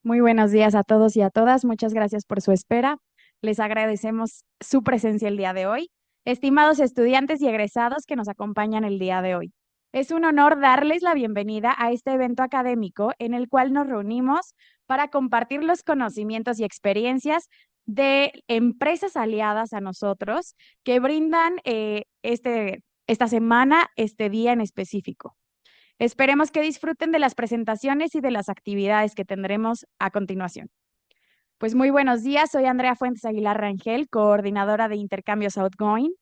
Muy buenos días a todos y a todas. Muchas gracias por su espera. Les agradecemos su presencia el día de hoy. Estimados estudiantes y egresados que nos acompañan el día de hoy. Es un honor darles la bienvenida a este evento académico en el cual nos reunimos para compartir los conocimientos y experiencias de empresas aliadas a nosotros que brindan esta semana, este día en específico. Esperemos que disfruten de las presentaciones y de las actividades que tendremos a continuación. Pues muy buenos días, soy Andrea Fuentes Aguilar Rangel, coordinadora de intercambios Outgoing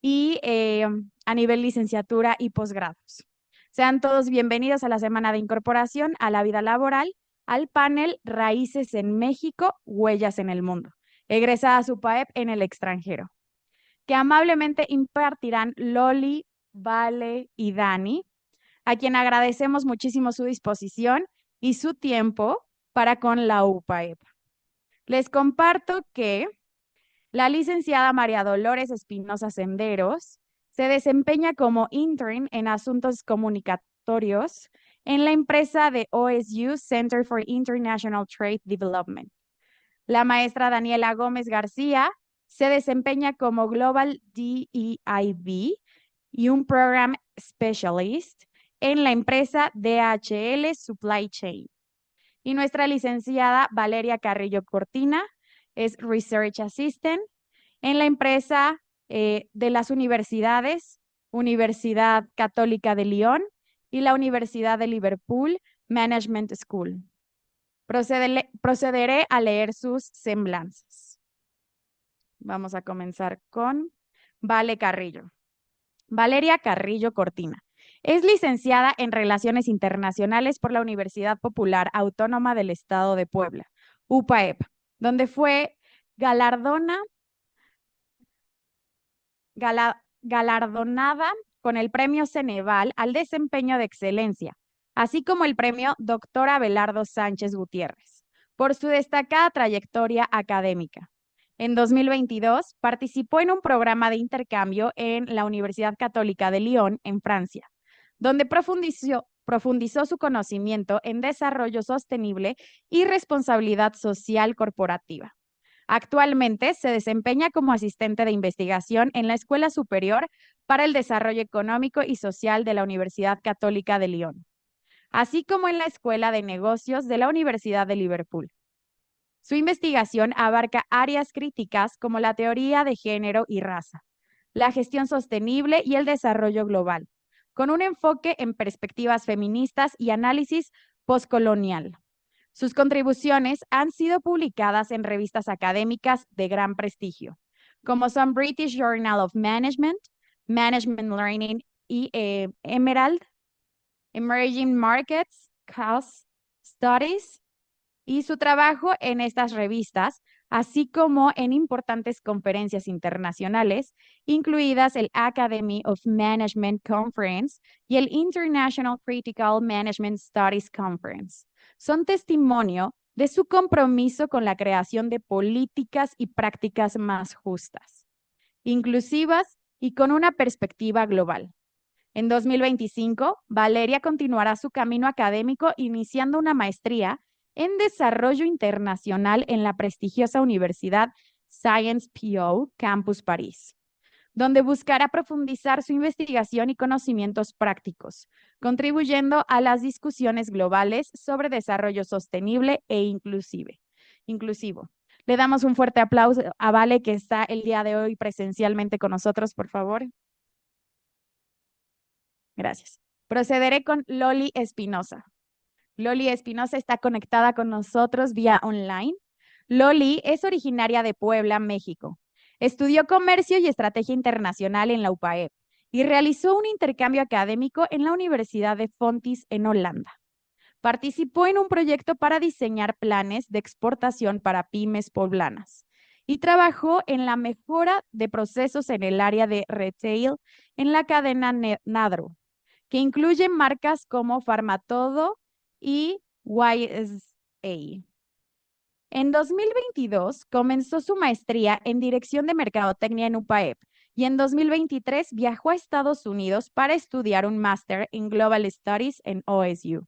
y a nivel licenciatura y posgrados. Sean todos bienvenidos a la semana de incorporación a la vida laboral, al panel Raíces en México, Huellas en el Mundo, egresada a SUPAEP en el extranjero, que amablemente impartirán Loli, Vale y Dani, a quien agradecemos muchísimo su disposición y su tiempo para con la UPAEP. Les comparto que la licenciada María Dolores Espinosa Senderos se desempeña como intern en asuntos comunicatorios en la empresa de OSU Center for International Trade Development. La maestra Daniela Gómez García se desempeña como Global DEIB y un Program Specialist en la empresa DHL Supply Chain. Y nuestra licenciada Valeria Carrillo Cortina es Research Assistant en la empresa de las universidades, Universidad Católica de Lyon y la Universidad de Liverpool Management School. Procederé a leer sus semblanzas. Vamos a comenzar con Vale Carrillo. Valeria Carrillo Cortina. Es licenciada en Relaciones Internacionales por la Universidad Popular Autónoma del Estado de Puebla, UPAEP, donde fue galardona, galardonada con el Premio Ceneval al Desempeño de Excelencia, así como el Premio Doctor Abelardo Sánchez Gutiérrez, por su destacada trayectoria académica. En 2022 participó en un programa de intercambio en la Universidad Católica de Lyon, en Francia, donde profundizó su conocimiento en desarrollo sostenible y responsabilidad social corporativa. Actualmente se desempeña como asistente de investigación en la Escuela Superior para el Desarrollo Económico y Social de la Universidad Católica de Lyon, así como en la Escuela de Negocios de la Universidad de Liverpool. Su investigación abarca áreas críticas como la teoría de género y raza, la gestión sostenible y el desarrollo global, con un enfoque en perspectivas feministas y análisis postcolonial. Sus contribuciones han sido publicadas en revistas académicas de gran prestigio, como son British Journal of Management, Management Learning y Emerald, Emerging Markets, Cost Studies, y su trabajo en estas revistas, así como en importantes conferencias internacionales, incluidas el Academy of Management Conference y el International Critical Management Studies Conference. Son testimonio de su compromiso con la creación de políticas y prácticas más justas, inclusivas y con una perspectiva global. En 2025, Valeria continuará su camino académico iniciando una maestría en Desarrollo Internacional en la prestigiosa Universidad Sciences Po Campus París, donde buscará profundizar su investigación y conocimientos prácticos, contribuyendo a las discusiones globales sobre desarrollo sostenible e inclusivo. Le damos un fuerte aplauso a Vale, que está el día de hoy presencialmente con nosotros, por favor. Gracias. Procederé con Loli Espinosa. Loli Espinosa está conectada con nosotros vía online. Loli es originaria de Puebla, México. Estudió Comercio y Estrategia Internacional en la UPAEP y realizó un intercambio académico en la Universidad de Fontys en Holanda. Participó en un proyecto para diseñar planes de exportación para pymes poblanas y trabajó en la mejora de procesos en el área de retail en la cadena Nadro, que incluye marcas como Farmatodo y YSA. En 2022 comenzó su maestría en Dirección de Mercadotecnia en UPAEP y en 2023 viajó a Estados Unidos para estudiar un máster en Global Studies en OSU.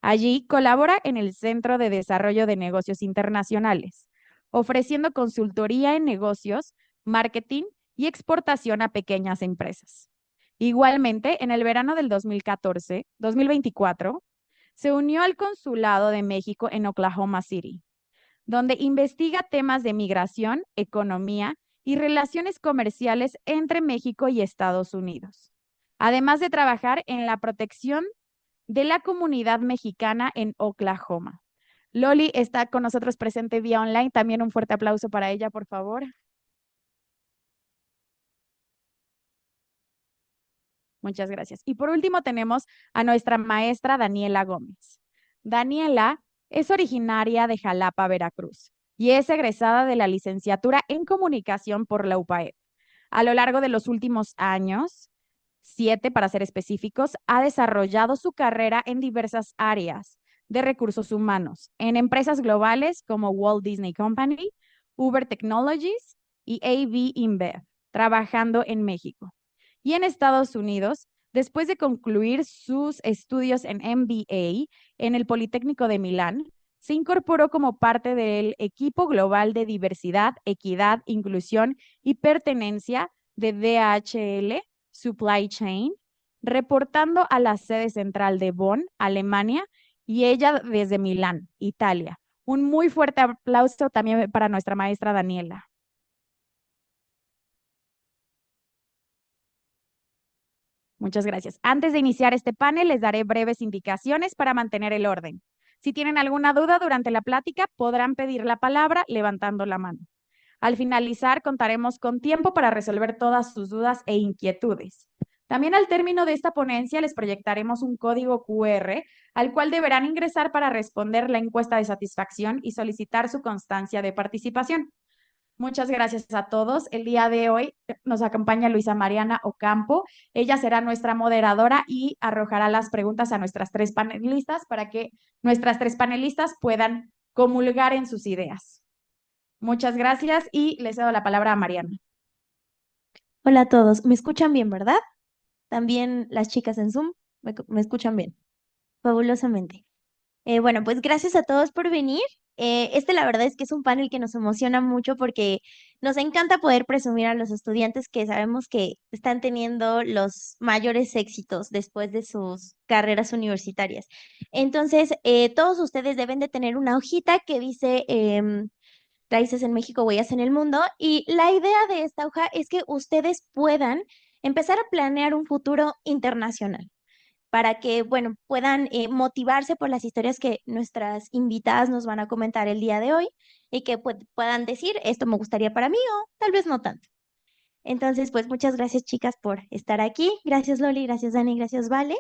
Allí colabora en el Centro de Desarrollo de Negocios Internacionales, ofreciendo consultoría en negocios, marketing y exportación a pequeñas empresas. Igualmente, en el verano del 2024, se unió al Consulado de México en Oklahoma City, donde investiga temas de migración, economía y relaciones comerciales entre México y Estados Unidos, además de trabajar en la protección de la comunidad mexicana en Oklahoma. Loli está con nosotros presente vía online. También un fuerte aplauso para ella, por favor. Muchas gracias. Y por último tenemos a nuestra maestra Daniela Gómez. Daniela es originaria de Jalapa, Veracruz, y es egresada de la licenciatura en comunicación por la UPAEP. A lo largo de los últimos años, 7 para ser específicos, ha desarrollado su carrera en diversas áreas de recursos humanos, en empresas globales como Walt Disney Company, Uber Technologies y AB InBev, trabajando en México. Y en Estados Unidos, después de concluir sus estudios en MBA en el Politécnico de Milán, se incorporó como parte del equipo global de diversidad, equidad, inclusión y pertenencia de DHL Supply Chain, reportando a la sede central de Bonn, Alemania, y ella desde Milán, Italia. Un muy fuerte aplauso también para nuestra maestra Daniela. Muchas gracias. Antes de iniciar este panel, les daré breves indicaciones para mantener el orden. Si tienen alguna duda durante la plática, podrán pedir la palabra levantando la mano. Al finalizar, contaremos con tiempo para resolver todas sus dudas e inquietudes. También al término de esta ponencia les proyectaremos un código QR al cual deberán ingresar para responder la encuesta de satisfacción y solicitar su constancia de participación. Muchas gracias a todos. El día de hoy nos acompaña Luisa Mariana Ocampo. Ella será nuestra moderadora y arrojará las preguntas a nuestras 3 panelistas para que nuestras 3 panelistas puedan comulgar en sus ideas. Muchas gracias y le cedo la palabra a Mariana. Hola a todos, ¿me escuchan bien, verdad? También las chicas en Zoom, ¿me escuchan bien? Fabulosamente. Bueno, pues gracias a todos por venir. La verdad es que es un panel que nos emociona mucho porque nos encanta poder presumir a los estudiantes que sabemos que están teniendo los mayores éxitos después de sus carreras universitarias. Entonces, todos ustedes deben de tener una hojita que dice Raíces en México, Huellas en el Mundo. Y la idea de esta hoja es que ustedes puedan empezar a planear un futuro internacional para que, bueno, puedan motivarse por las historias que nuestras invitadas nos van a comentar el día de hoy y que puedan decir, esto me gustaría para mí o tal vez no tanto. Entonces, pues muchas gracias chicas por estar aquí. Gracias Loli, gracias Dani, gracias Vale.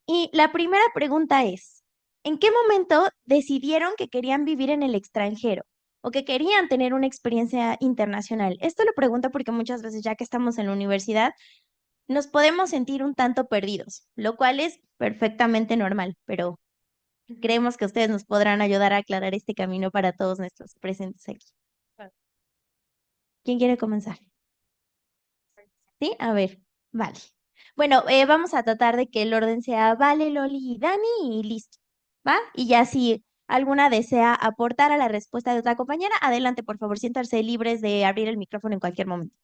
Y la primera pregunta es, ¿en qué momento decidieron que querían vivir en el extranjero o que querían tener una experiencia internacional? Esto lo pregunto porque muchas veces ya que estamos en la universidad, nos podemos sentir un tanto perdidos, lo cual es perfectamente normal, pero creemos que ustedes nos podrán ayudar a aclarar este camino para todos nuestros presentes aquí. ¿Quién quiere comenzar? ¿Sí? A ver, vale. Bueno, vamos a tratar de que el orden sea Vale, Loli y Dani y listo, ¿va? Y ya si alguna desea aportar a la respuesta de otra compañera, adelante, por favor, siéntanse libres de abrir el micrófono en cualquier momento.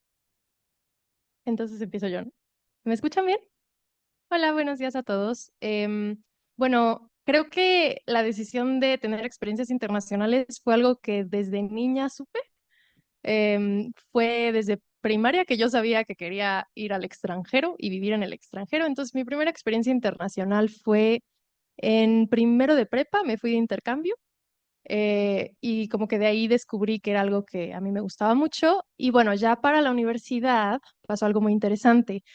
Entonces empiezo yo, ¿no? ¿Me escuchan bien? Hola, buenos días a todos. Bueno, creo que la decisión de tener experiencias internacionales fue algo que desde niña supe. Fue desde primaria que yo sabía que quería ir al extranjero y vivir en el extranjero. Entonces, mi primera experiencia internacional fue en primero de prepa, me fui de intercambio. Y como que de ahí descubrí que era algo que a mí me gustaba mucho. Y bueno, ya para la universidad pasó algo muy interesante.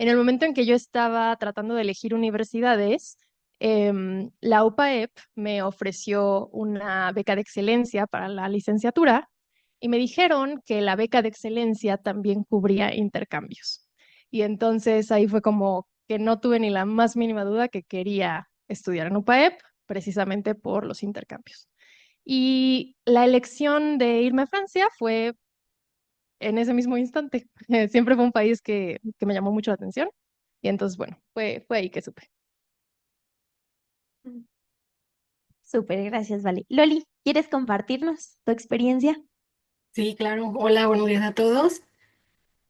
En el momento en que yo estaba tratando de elegir universidades, la UPAEP me ofreció una beca de excelencia para la licenciatura y me dijeron que la beca de excelencia también cubría intercambios. Y entonces ahí fue como que no tuve ni la más mínima duda que quería estudiar en UPAEP precisamente por los intercambios. Y la elección de irme a Francia fue en ese mismo instante. Siempre fue un país que me llamó mucho la atención. Y entonces, bueno, fue ahí que supe. Súper, gracias, Vale. Loli, ¿quieres compartirnos tu experiencia? Sí, claro. Hola, buenos días a todos.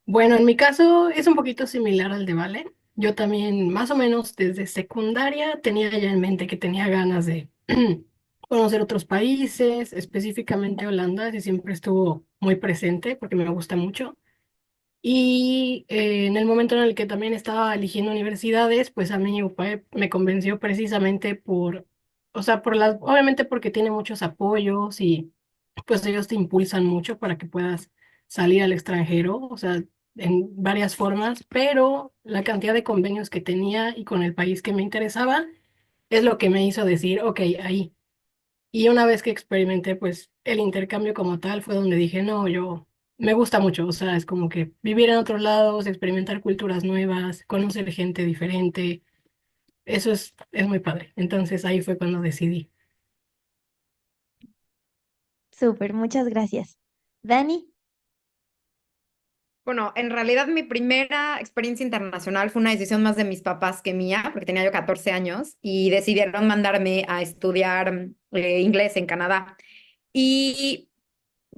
Bueno, en mi caso es un poquito similar al de Vale. Yo también, más o menos desde secundaria, tenía ya en mente que tenía ganas de conocer otros países, específicamente Holanda, ese siempre estuvo muy presente porque me gusta mucho. Y en el momento en el que también estaba eligiendo universidades, pues a mí UPAEP me convenció precisamente o sea, obviamente porque tiene muchos apoyos y pues ellos te impulsan mucho para que puedas salir al extranjero, o sea, en varias formas, pero la cantidad de convenios que tenía y con el país que me interesaba es lo que me hizo decir, ok, ahí. Y una vez que experimenté, pues, el intercambio como tal, fue donde dije, no, yo me gusta mucho, o sea, es como que vivir en otros lados, experimentar culturas nuevas, conocer gente diferente, eso es muy padre. Entonces ahí fue cuando decidí. Súper, muchas gracias. Dani, Bueno, en realidad mi primera experiencia internacional fue una decisión más de mis papás que mía, porque tenía yo 14 años y decidieron mandarme a estudiar inglés en Canadá. Y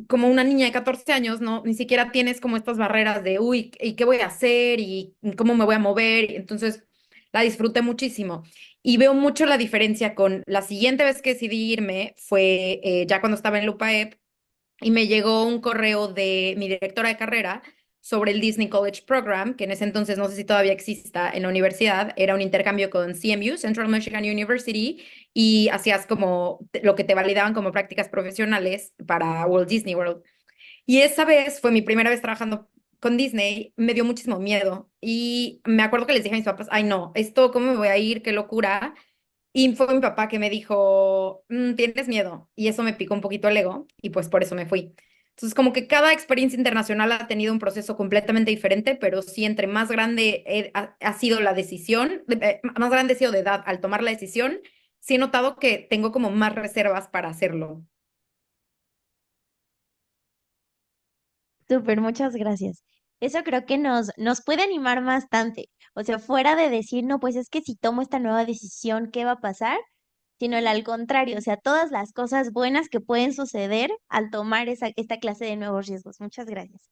como una niña de 14 años, no, ni siquiera tienes como estas barreras de, uy, ¿y qué voy a hacer? ¿Y cómo me voy a mover? Entonces, la disfruté muchísimo. Y veo mucho la diferencia con la siguiente vez que decidí irme, fue ya cuando estaba en Lupaep, y me llegó un correo de mi directora de carrera sobre el Disney College Program, que en ese entonces no sé si todavía exista en la universidad, era un intercambio con CMU, Central Michigan University, y hacías como lo que te validaban como prácticas profesionales para Walt Disney World. Y esa vez fue mi primera vez trabajando con Disney, me dio muchísimo miedo y me acuerdo que les dije a mis papás, ay no, esto, ¿cómo me voy a ir? Qué locura. Y fue mi papá que me dijo, tienes miedo. Y eso me picó un poquito el ego y pues por eso me fui. Entonces, como que cada experiencia internacional ha tenido un proceso completamente diferente, pero sí, entre más grande ha sido la decisión, más grande ha sido de edad al tomar la decisión, sí he notado que tengo como más reservas para hacerlo. súper, muchas gracias. Eso creo que nos puede animar bastante. O sea, fuera de decir, no, pues es que si tomo esta nueva decisión, ¿qué va a pasar? Sino el al contrario, o sea, todas las cosas buenas que pueden suceder al tomar esta clase de nuevos riesgos. Muchas gracias.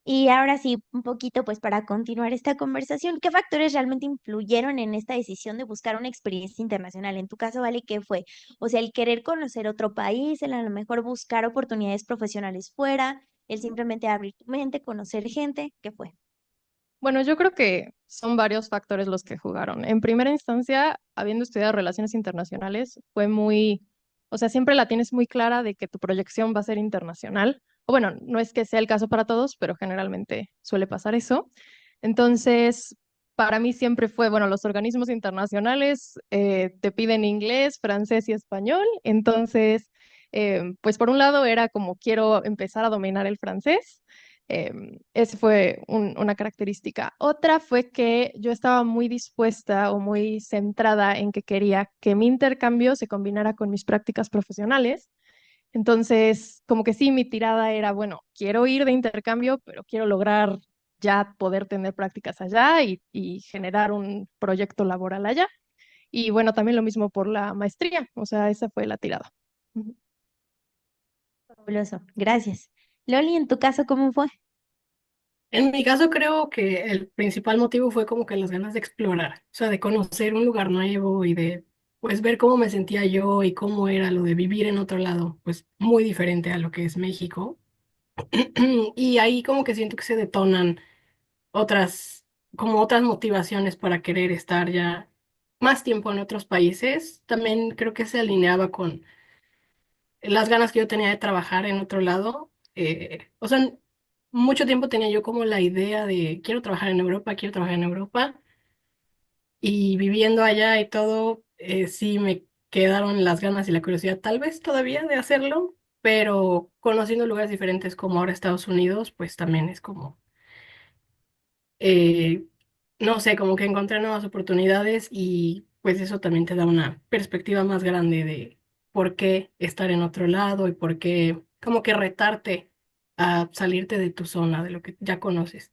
Y ahora sí, un poquito pues para continuar esta conversación, ¿qué factores realmente influyeron en esta decisión de buscar una experiencia internacional? En tu caso, ¿vale? ¿Qué fue? O sea, el querer conocer otro país, el a lo mejor buscar oportunidades profesionales fuera, el simplemente abrir tu mente, conocer gente, ¿qué fue? Bueno, yo creo que son varios factores los que jugaron. En primera instancia, habiendo estudiado relaciones internacionales, fue muy, o sea, siempre la tienes muy clara de que tu proyección va a ser internacional. O bueno, no es que sea el caso para todos, pero generalmente suele pasar eso. Entonces, para mí siempre fue, bueno, los organismos internacionales te piden inglés, francés y español. Entonces, pues por un lado era como quiero empezar a dominar el francés. Esa fue una característica. Otra fue que yo estaba muy dispuesta o muy centrada en que quería que mi intercambio se combinara con mis prácticas profesionales. Entonces, como que sí, mi tirada era, bueno, quiero ir de intercambio, pero quiero lograr ya poder tener prácticas allá y generar un proyecto laboral allá. Y bueno, también lo mismo por la maestría, o sea, esa fue la tirada. Ujú. Fabuloso, gracias. Loli, en tu caso, ¿cómo fue? En mi caso creo que el principal motivo fue como que las ganas de explorar, o sea, de conocer un lugar nuevo y de pues ver cómo me sentía yo y cómo era lo de vivir en otro lado, pues muy diferente a lo que es México. Y ahí como que siento que se detonan otras, como otras motivaciones para querer estar ya más tiempo en otros países. También creo que se alineaba con las ganas que yo tenía de trabajar en otro lado. O sea, mucho tiempo tenía yo como la idea de quiero trabajar en Europa, quiero trabajar en Europa. Y viviendo allá y todo, sí me quedaron las ganas y la curiosidad tal vez todavía de hacerlo, pero conociendo lugares diferentes como ahora Estados Unidos, pues también es como eh, no sé, como que encontré nuevas oportunidades y pues eso también te da una perspectiva más grande de por qué estar en otro lado y por qué como que retarte a salirte de tu zona, de lo que ya conoces.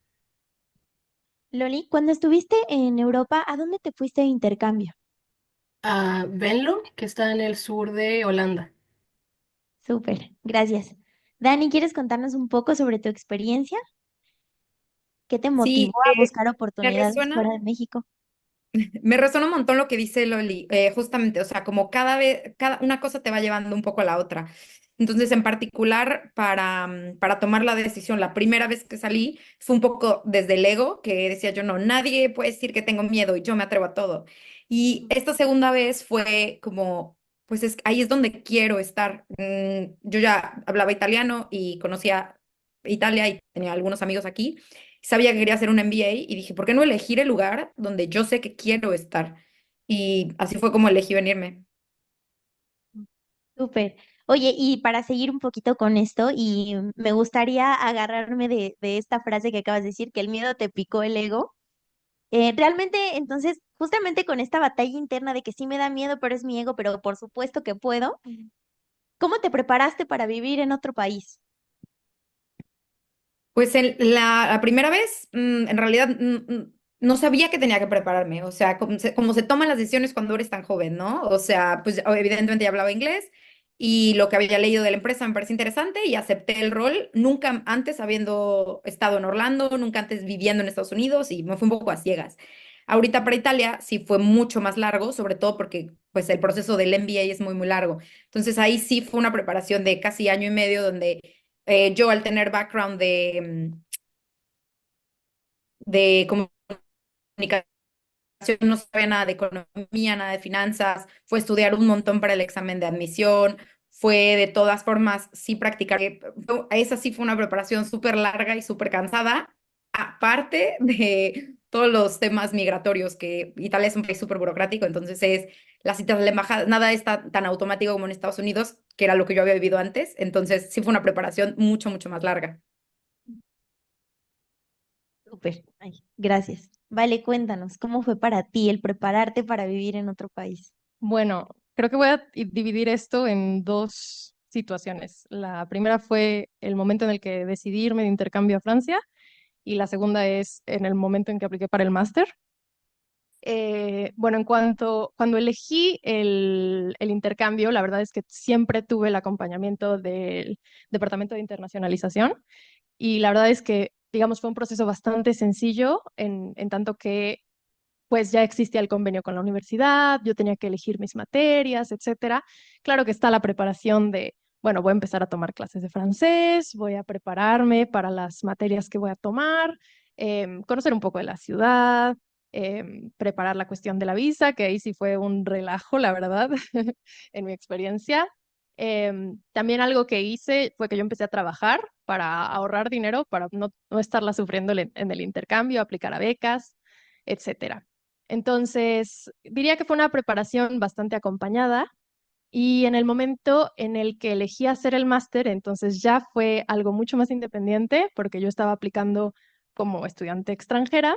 Loli, cuando estuviste en Europa, ¿a dónde te fuiste de intercambio? a Venlo, que está en el sur de Holanda. Súper, gracias. Dani, ¿quieres contarnos un poco sobre tu experiencia? ¿Qué te motivó Sí, a buscar me oportunidades resuena. fuera de México? Me resuena un montón lo que dice Loli, justamente, o sea, como cada vez, una cosa te va llevando un poco a la otra. Entonces, en particular, para tomar la decisión, la primera vez que salí fue un poco desde el ego, que decía yo, no, nadie puede decir que tengo miedo y yo me atrevo a todo. Y esta segunda vez fue como, pues ahí es donde quiero estar. Yo ya hablaba italiano y conocía Italia y tenía algunos amigos aquí. Sabía que quería hacer un MBA y dije, ¿por qué no elegir el lugar donde yo sé que quiero estar? Y así fue como elegí venirme. Súper. Oye, y para seguir un poquito con esto, y me gustaría agarrarme de esta frase que acabas de decir, que el miedo te picó el ego. Realmente, entonces, justamente con esta batalla interna de que sí me da miedo, pero es mi ego, pero por supuesto que puedo, ¿cómo te preparaste para vivir en otro país? Pues la primera vez, en realidad, no sabía que tenía que prepararme, o sea, como se toman las decisiones cuando eres tan joven, ¿no? O sea, pues evidentemente ya hablaba inglés y lo que había leído de la empresa me parece interesante y acepté el rol, nunca antes habiendo estado en Orlando, nunca antes viviendo en Estados Unidos y me fui un poco a ciegas. Ahorita para Italia sí fue mucho más largo, sobre todo porque pues el proceso del MBA es muy, muy largo. Entonces ahí sí fue una preparación de casi año y medio donde yo al tener background de comunicación, no sabía nada de economía, nada de finanzas, fue estudiar un montón para el examen de admisión, fue de todas formas sí practicar. Esa sí fue una preparación súper larga y súper cansada, aparte de todos los temas migratorios, que Italia es un país súper burocrático, entonces las citas de la embajada, nada está tan automático como en Estados Unidos, que era lo que yo había vivido antes, entonces sí fue una preparación mucho, mucho más larga. Súper. Ay, gracias. Vale, cuéntanos, ¿cómo fue para ti el prepararte para vivir en otro país? Bueno, creo que voy a dividir esto en dos situaciones. La primera fue el momento en el que decidí irme de intercambio a Francia y la segunda es en el momento en que apliqué para el máster. Bueno, cuando elegí el intercambio, la verdad es que siempre tuve el acompañamiento del Departamento de Internacionalización y la verdad es que, digamos, fue un proceso bastante sencillo en tanto que pues ya existía el convenio con la universidad, yo tenía que elegir mis materias, etcétera. Claro que está la preparación de, bueno, voy a empezar a tomar clases de francés, voy a prepararme para las materias que voy a tomar, conocer un poco de la ciudad, preparar la cuestión de la visa, que ahí sí fue un relajo, la verdad, en mi experiencia. También algo que hice fue que yo empecé a trabajar para ahorrar dinero, para no estarla sufriendo en el intercambio, aplicar a becas, etcétera. Entonces, diría que fue una preparación bastante acompañada y en el momento en el que elegí hacer el máster, entonces ya fue algo mucho más independiente porque yo estaba aplicando como estudiante extranjera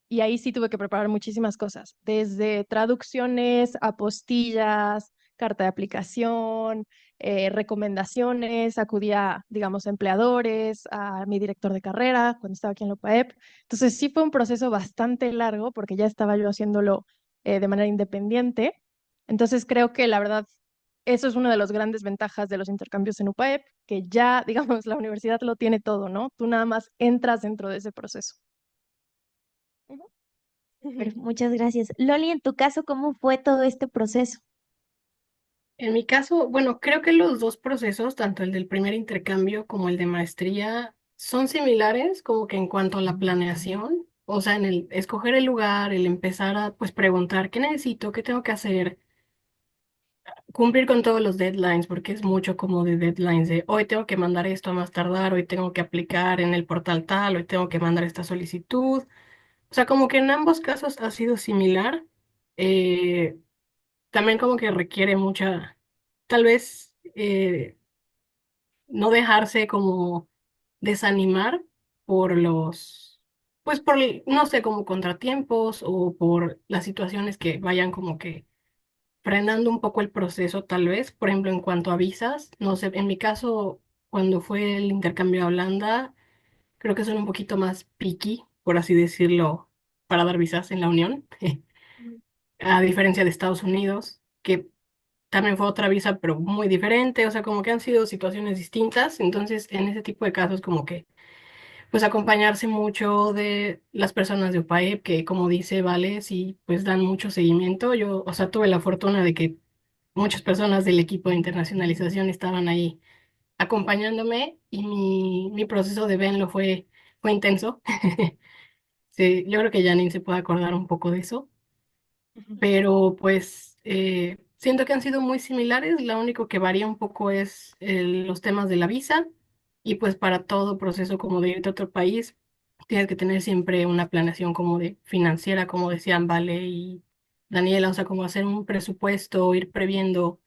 y ahí sí tuve que preparar muchísimas cosas, desde traducciones, apostillas, carta de aplicación, recomendaciones, acudía, digamos, a empleadores, a mi director de carrera cuando estaba aquí en la UPAEP. Entonces sí fue un proceso bastante largo porque ya estaba yo haciéndolo de manera independiente. Entonces creo que la verdad, eso es una de las grandes ventajas de los intercambios en UPAEP, que ya, digamos, la universidad lo tiene todo, ¿no? Tú nada más entras dentro de ese proceso. Ujú. Muchas gracias. Loli, en tu caso, ¿cómo fue todo este proceso? En mi caso, bueno, creo que los dos procesos, tanto el del primer intercambio como el de maestría, son similares, como que en cuanto a la planeación, o sea, en el escoger el lugar, el empezar a pues preguntar qué necesito, qué tengo que hacer, cumplir con todos los deadlines, porque es mucho como de deadlines de hoy tengo que mandar esto a más tardar, hoy tengo que aplicar en el portal tal, hoy tengo que mandar esta solicitud. O sea, como que en ambos casos ha sido similar. Eh, También como que requiere mucha, tal vez no dejarse como desanimar por pues por, no sé, como contratiempos o por las situaciones que vayan como que frenando un poco el proceso, tal vez. Por ejemplo, en cuanto a visas, no sé, en mi caso, cuando fue el intercambio a Holanda, creo que son un poquito más picky, por así decirlo, para dar visas en la Unión. a diferencia de Estados Unidos, que también fue otra visa, pero muy diferente, o sea, como que han sido situaciones distintas, entonces en ese tipo de casos como que, pues acompañarse mucho de las personas de UPAEP, que como dice Vale, sí, pues dan mucho seguimiento. Yo, o sea, tuve la fortuna de que muchas personas del equipo de internacionalización estaban ahí acompañándome y mi proceso de Venlo fue intenso. Sí, yo creo que Janine se puede acordar un poco de eso, pero pues siento que han sido muy similares. Lo único que varía un poco es los temas de la visa y pues para todo proceso como de irte a otro país tienes que tener siempre una planeación como de financiera, como decían Vale y Daniela, o sea, como hacer un presupuesto, ir previendo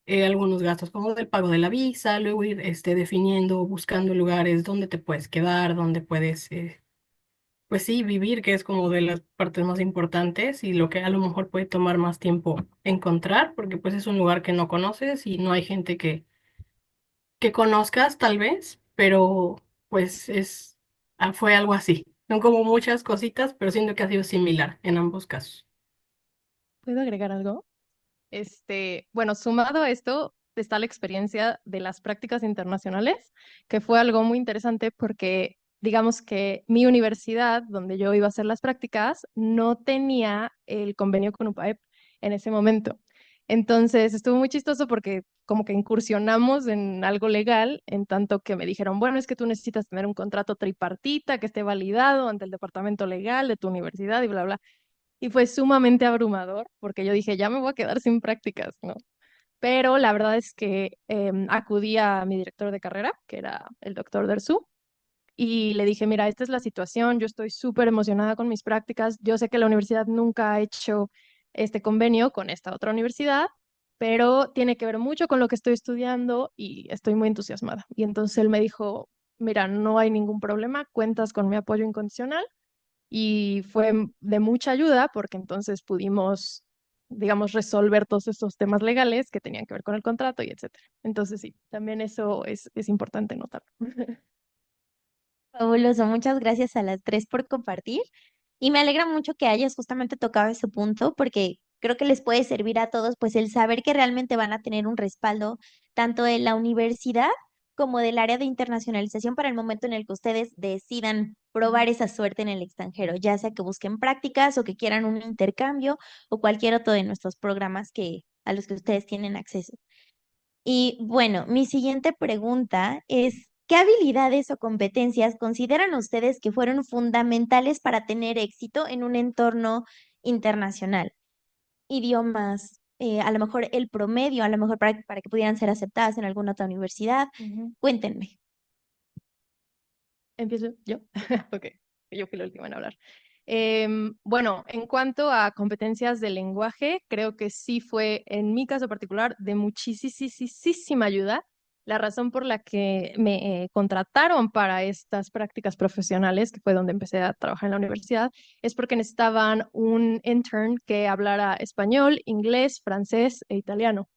algunos gastos como del pago de la visa, luego ir definiendo, buscando lugares donde te puedes quedar, donde puedes pues sí, vivir, que es como de las partes más importantes y lo que a lo mejor puede tomar más tiempo encontrar, porque pues es un lugar que no conoces y no hay gente que conozcas tal vez, pero pues fue algo así. Son como muchas cositas, pero siento que ha sido similar en ambos casos. ¿Puedo agregar algo? Bueno, sumado a esto está la experiencia de las prácticas internacionales, que fue algo muy interesante porque digamos que mi universidad, donde yo iba a hacer las prácticas, no tenía el convenio con UPAEP en ese momento. Entonces estuvo muy chistoso porque como que incursionamos en algo legal, en tanto que me dijeron, bueno, es que tú necesitas tener un contrato tripartita que esté validado ante el departamento legal de tu universidad y bla, bla. Y fue sumamente abrumador porque yo dije, ya me voy a quedar sin prácticas, ¿no? Pero la verdad es que acudí a mi director de carrera, que era el doctor Dersu, y le dije, mira, esta es la situación, yo estoy súper emocionada con mis prácticas, yo sé que la universidad nunca ha hecho este convenio con esta otra universidad, pero tiene que ver mucho con lo que estoy estudiando y estoy muy entusiasmada. Y entonces él me dijo, mira, no hay ningún problema, cuentas con mi apoyo incondicional y fue de mucha ayuda porque entonces pudimos, digamos, resolver todos estos temas legales que tenían que ver con el contrato y etcétera. Entonces sí, también eso es importante notar. Fabuloso, muchas gracias a las tres por compartir. Y me alegra mucho que hayas justamente tocado ese punto porque creo que les puede servir a todos pues el saber que realmente van a tener un respaldo tanto de la universidad como del área de internacionalización para el momento en el que ustedes decidan probar esa suerte en el extranjero, ya sea que busquen prácticas o que quieran un intercambio o cualquier otro de nuestros programas a los que ustedes tienen acceso. Y bueno, mi siguiente pregunta es, ¿qué habilidades o competencias consideran ustedes que fueron fundamentales para tener éxito en un entorno internacional? Idiomas, a lo mejor el promedio, a lo mejor para que pudieran ser aceptadas en alguna otra universidad. Ujú. Cuéntenme. ¿Empiezo yo? Ok, yo fui la última en hablar. Bueno, en cuanto a competencias de lenguaje, creo que sí fue, en mi caso particular, de muchísima ayuda. La razón por la que me contrataron para estas prácticas profesionales, que fue donde empecé a trabajar en la universidad, es porque necesitaban un intern que hablara español, inglés, francés e italiano.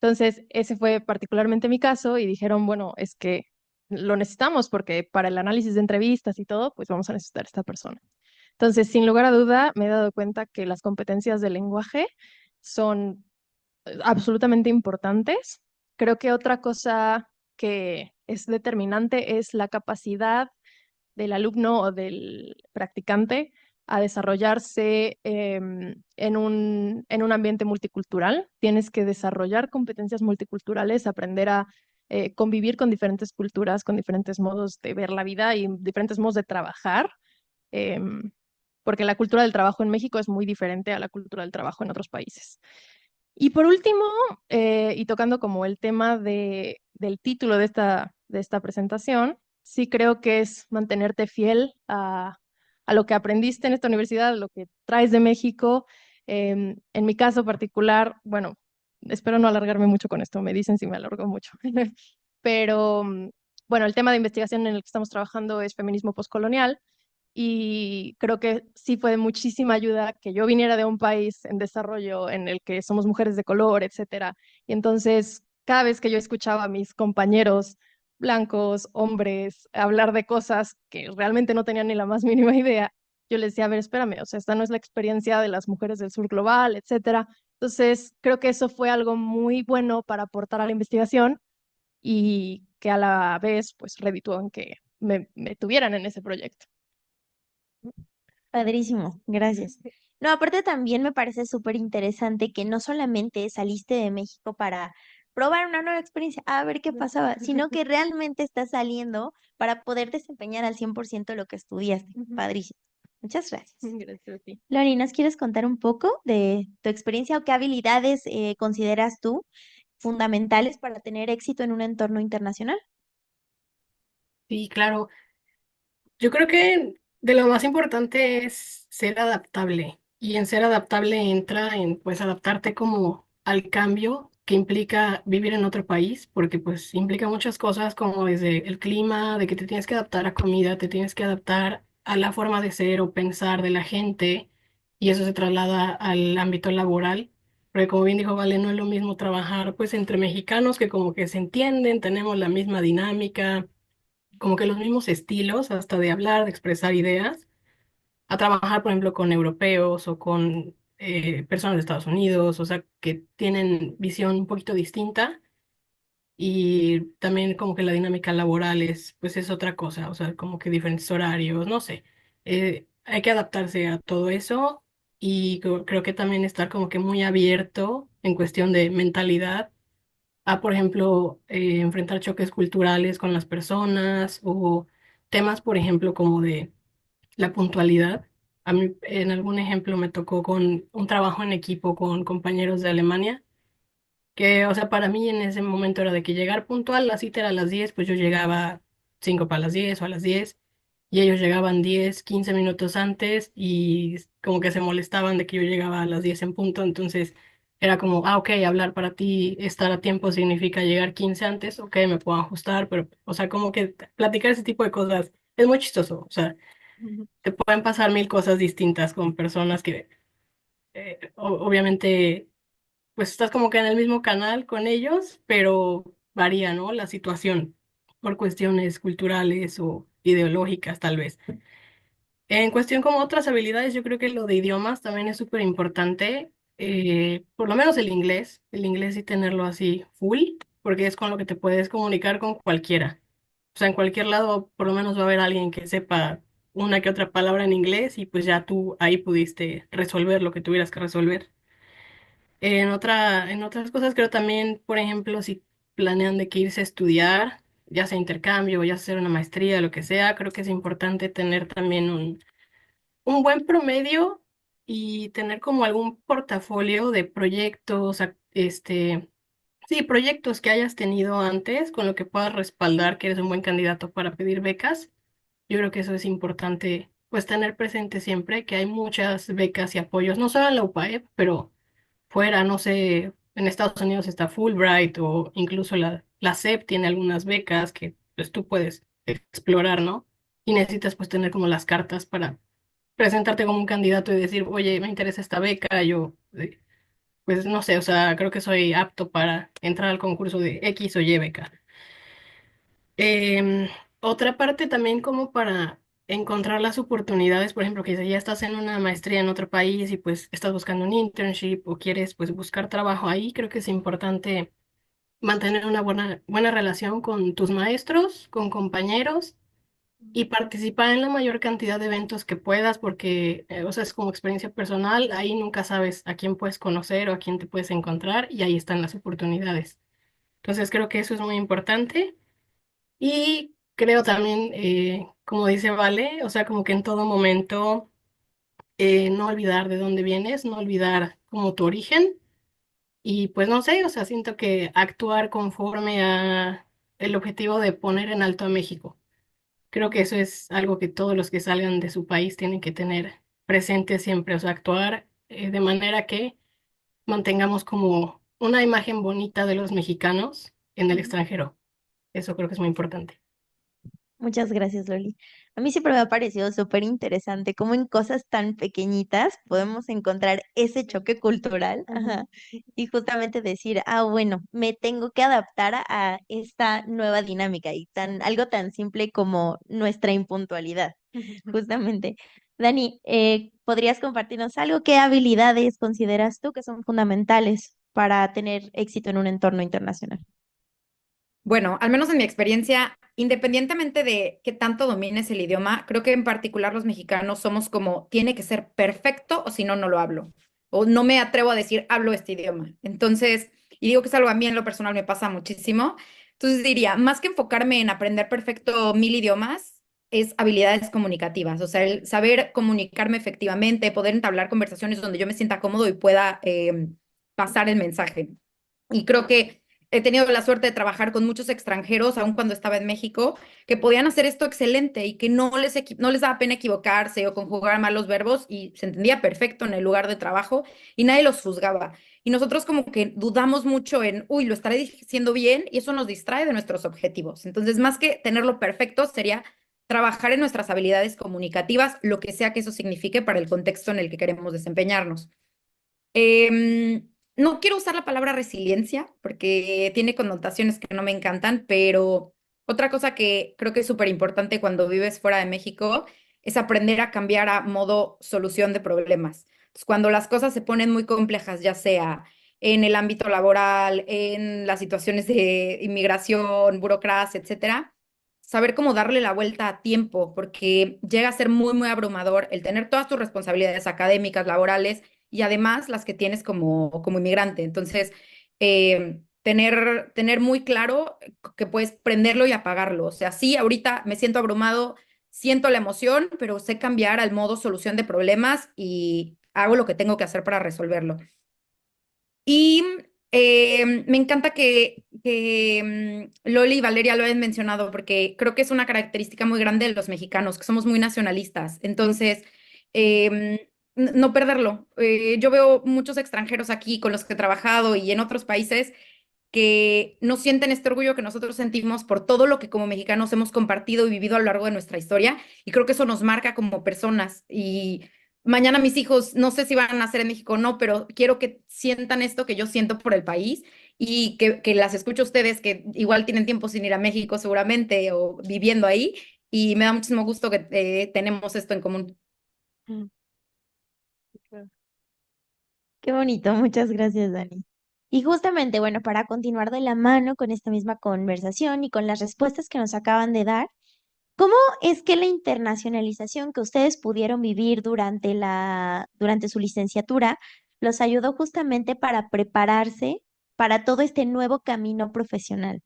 Entonces, ese fue particularmente mi caso y dijeron, bueno, es que lo necesitamos porque para el análisis de entrevistas y todo, pues vamos a necesitar a esta persona. Entonces, sin lugar a duda, me he dado cuenta que las competencias de lenguaje son absolutamente importantes. Creo que otra cosa que es determinante es la capacidad del alumno o del practicante a desarrollarse en un ambiente multicultural. Tienes que desarrollar competencias multiculturales, aprender a convivir con diferentes culturas, con diferentes modos de ver la vida y diferentes modos de trabajar, em, porque la cultura del trabajo en México es muy diferente a la cultura del trabajo en otros países. Y por último, y tocando como el tema del título de esta presentación, sí creo que es mantenerte fiel a lo que aprendiste en esta universidad, a lo que traes de México. En mi caso particular, bueno, espero no alargarme mucho con esto, me dicen si me alargo mucho. Pero bueno, el tema de investigación en el que estamos trabajando es feminismo postcolonial y creo que sí fue de muchísima ayuda que yo viniera de un país en desarrollo en el que somos mujeres de color, etcétera. Y entonces, cada vez que yo escuchaba a mis compañeros blancos, hombres, hablar de cosas que realmente no tenían ni la más mínima idea, yo les decía, a ver, espérame, o sea, esta no es la experiencia de las mujeres del sur global, etcétera. Entonces, creo que eso fue algo muy bueno para aportar a la investigación y que a la vez, pues, redituó en que me tuvieran en ese proyecto. Padrísimo, gracias. No, aparte también me parece súper interesante que no solamente saliste de México para probar una nueva experiencia, a ver qué pasaba, sino que realmente estás saliendo para poder desempeñar al 100% lo que estudiaste. Padrísimo. Muchas gracias. Gracias a ti. Lori, ¿nos quieres contar un poco de tu experiencia o qué habilidades consideras tú fundamentales para tener éxito en un entorno internacional? Sí, claro. Yo creo que de lo más importante es ser adaptable. Y en ser adaptable entra en pues adaptarte como al cambio que implica vivir en otro país, porque pues implica muchas cosas como desde el clima, de que te tienes que adaptar a comida, te tienes que adaptar a la forma de ser o pensar de la gente, y eso se traslada al ámbito laboral. Porque como bien dijo Vale, no es lo mismo trabajar pues entre mexicanos que como que se entienden, tenemos la misma dinámica, como que los mismos estilos, hasta de hablar, de expresar ideas, a trabajar, por ejemplo, con europeos o con personas de Estados Unidos, o sea, que tienen visión un poquito distinta, y también como que la dinámica laboral es, pues es otra cosa, o sea, como que diferentes horarios, no sé. Hay que adaptarse a todo eso, y creo que también estar como que muy abierto en cuestión de mentalidad a, por ejemplo, enfrentar choques culturales con las personas, o temas, por ejemplo, como de la puntualidad. A mí, en algún ejemplo, me tocó con un trabajo en equipo con compañeros de Alemania, que, o sea, para mí en ese momento era de que llegar puntual, la cita era a las 10, pues yo llegaba 5 para las 10 o a las 10, y ellos llegaban 10 15 minutos antes, y como que se molestaban de que yo llegaba a las 10 en punto. Entonces era como, ok, hablar para ti, estar a tiempo significa llegar 15 antes, ok, me puedo ajustar, pero, o sea, como que platicar ese tipo de cosas es muy chistoso, o sea, te pueden pasar mil cosas distintas con personas que obviamente pues estás como que en el mismo canal con ellos, pero varía, ¿no? La situación por cuestiones culturales o ideológicas, tal vez. En cuestión como otras habilidades, yo creo que lo de idiomas también es súper importante, por lo menos el inglés sí tenerlo así full, porque es con lo que te puedes comunicar con cualquiera. O sea, en cualquier lado por lo menos va a haber alguien que sepa una que otra palabra en inglés, y pues ya tú ahí pudiste resolver lo que tuvieras que resolver. En otras cosas creo también, por ejemplo, si planean de que irse a estudiar, ya sea intercambio, ya sea hacer una maestría, lo que sea, creo que es importante tener también un buen promedio, y tener como algún portafolio de proyectos, sí, proyectos que hayas tenido antes con lo que puedas respaldar que eres un buen candidato para pedir becas. Yo creo que eso es importante, pues tener presente siempre que hay muchas becas y apoyos, no solo en la UPAEP, pero fuera, no sé, en Estados Unidos está Fulbright, o incluso la SEP tiene algunas becas que pues tú puedes explorar, ¿no? Y necesitas pues tener como las cartas para presentarte como un candidato y decir, oye, me interesa esta beca, yo, pues no sé, o sea, creo que soy apto para entrar al concurso de X o Y beca. Em, Otra parte también como para encontrar las oportunidades, por ejemplo, que si ya estás en una maestría en otro país y pues estás buscando un internship o quieres pues buscar trabajo ahí, creo que es importante mantener una buena relación con tus maestros, con compañeros, y participar en la mayor cantidad de eventos que puedas, porque, o sea, es como experiencia personal, ahí nunca sabes a quién puedes conocer o a quién te puedes encontrar, y ahí están las oportunidades. Entonces creo que eso es muy importante. Y creo también, como dice Vale, o sea, como que en todo momento no olvidar de dónde vienes, no olvidar como tu origen, y pues no sé, o sea, siento que actuar conforme a el objetivo de poner en alto a México. Creo que eso es algo que todos los que salgan de su país tienen que tener presente siempre, o sea, actuar de manera que mantengamos como una imagen bonita de los mexicanos en el extranjero. Eso creo que es muy importante. Muchas gracias, Loli. A mí siempre me ha parecido súper interesante cómo en cosas tan pequeñitas podemos encontrar ese choque cultural, ajá, y justamente decir, ah, bueno, me tengo que adaptar a esta nueva dinámica y algo tan simple como nuestra impuntualidad, justamente. Dani, ¿podrías compartirnos algo? ¿Qué habilidades consideras tú que son fundamentales para tener éxito en un entorno internacional? Bueno, al menos en mi experiencia, independientemente de qué tanto domines el idioma, creo que en particular los mexicanos somos como, tiene que ser perfecto o si no, no lo hablo. O no me atrevo a decir, hablo este idioma. Entonces, y digo que es algo a mí en lo personal me pasa muchísimo. Entonces diría, más que enfocarme en aprender perfecto 1000 idiomas, es habilidades comunicativas. O sea, el saber comunicarme efectivamente, poder entablar conversaciones donde yo me sienta cómodo y pueda pasar el mensaje. Y creo que he tenido la suerte de trabajar con muchos extranjeros, aun cuando estaba en México, que podían hacer esto excelente y que no les daba pena equivocarse o conjugar mal los verbos y se entendía perfecto en el lugar de trabajo y nadie los juzgaba. Y nosotros como que dudamos mucho en, uy, lo estaré diciendo bien y eso nos distrae de nuestros objetivos. Entonces, más que tenerlo perfecto, sería trabajar en nuestras habilidades comunicativas, lo que sea que eso signifique para el contexto en el que queremos desempeñarnos. No quiero usar la palabra resiliencia porque tiene connotaciones que no me encantan, pero otra cosa que creo que es súper importante cuando vives fuera de México es aprender a cambiar a modo solución de problemas. Entonces, cuando las cosas se ponen muy complejas, ya sea en el ámbito laboral, en las situaciones de inmigración, burocracia, etcétera, saber cómo darle la vuelta a tiempo, porque llega a ser muy, muy abrumador el tener todas tus responsabilidades académicas, laborales y además las que tienes como inmigrante. Entonces, tener muy claro que puedes prenderlo y apagarlo. O sea, sí, ahorita me siento abrumado, siento la emoción, pero sé cambiar al modo solución de problemas y hago lo que tengo que hacer para resolverlo. Y me encanta que Loli y Valeria lo hayan mencionado porque creo que es una característica muy grande de los mexicanos, que somos muy nacionalistas. Entonces, no perderlo. Yo veo muchos extranjeros aquí con los que he trabajado y en otros países que no sienten este orgullo que nosotros sentimos por todo lo que como mexicanos hemos compartido y vivido a lo largo de nuestra historia. Y creo que eso nos marca como personas. Y mañana mis hijos, no sé si van a nacer en México o no, pero quiero que sientan esto que yo siento por el país y que las escucho a ustedes que igual tienen tiempo sin ir a México seguramente o viviendo ahí. Y me da muchísimo gusto que tenemos esto en común. Mm, claro. Qué bonito, muchas gracias, Dani. Y justamente, bueno, para continuar de la mano con esta misma conversación y con las respuestas que nos acaban de dar, ¿cómo es que la internacionalización que ustedes pudieron vivir durante su licenciatura los ayudó justamente para prepararse para todo este nuevo camino profesional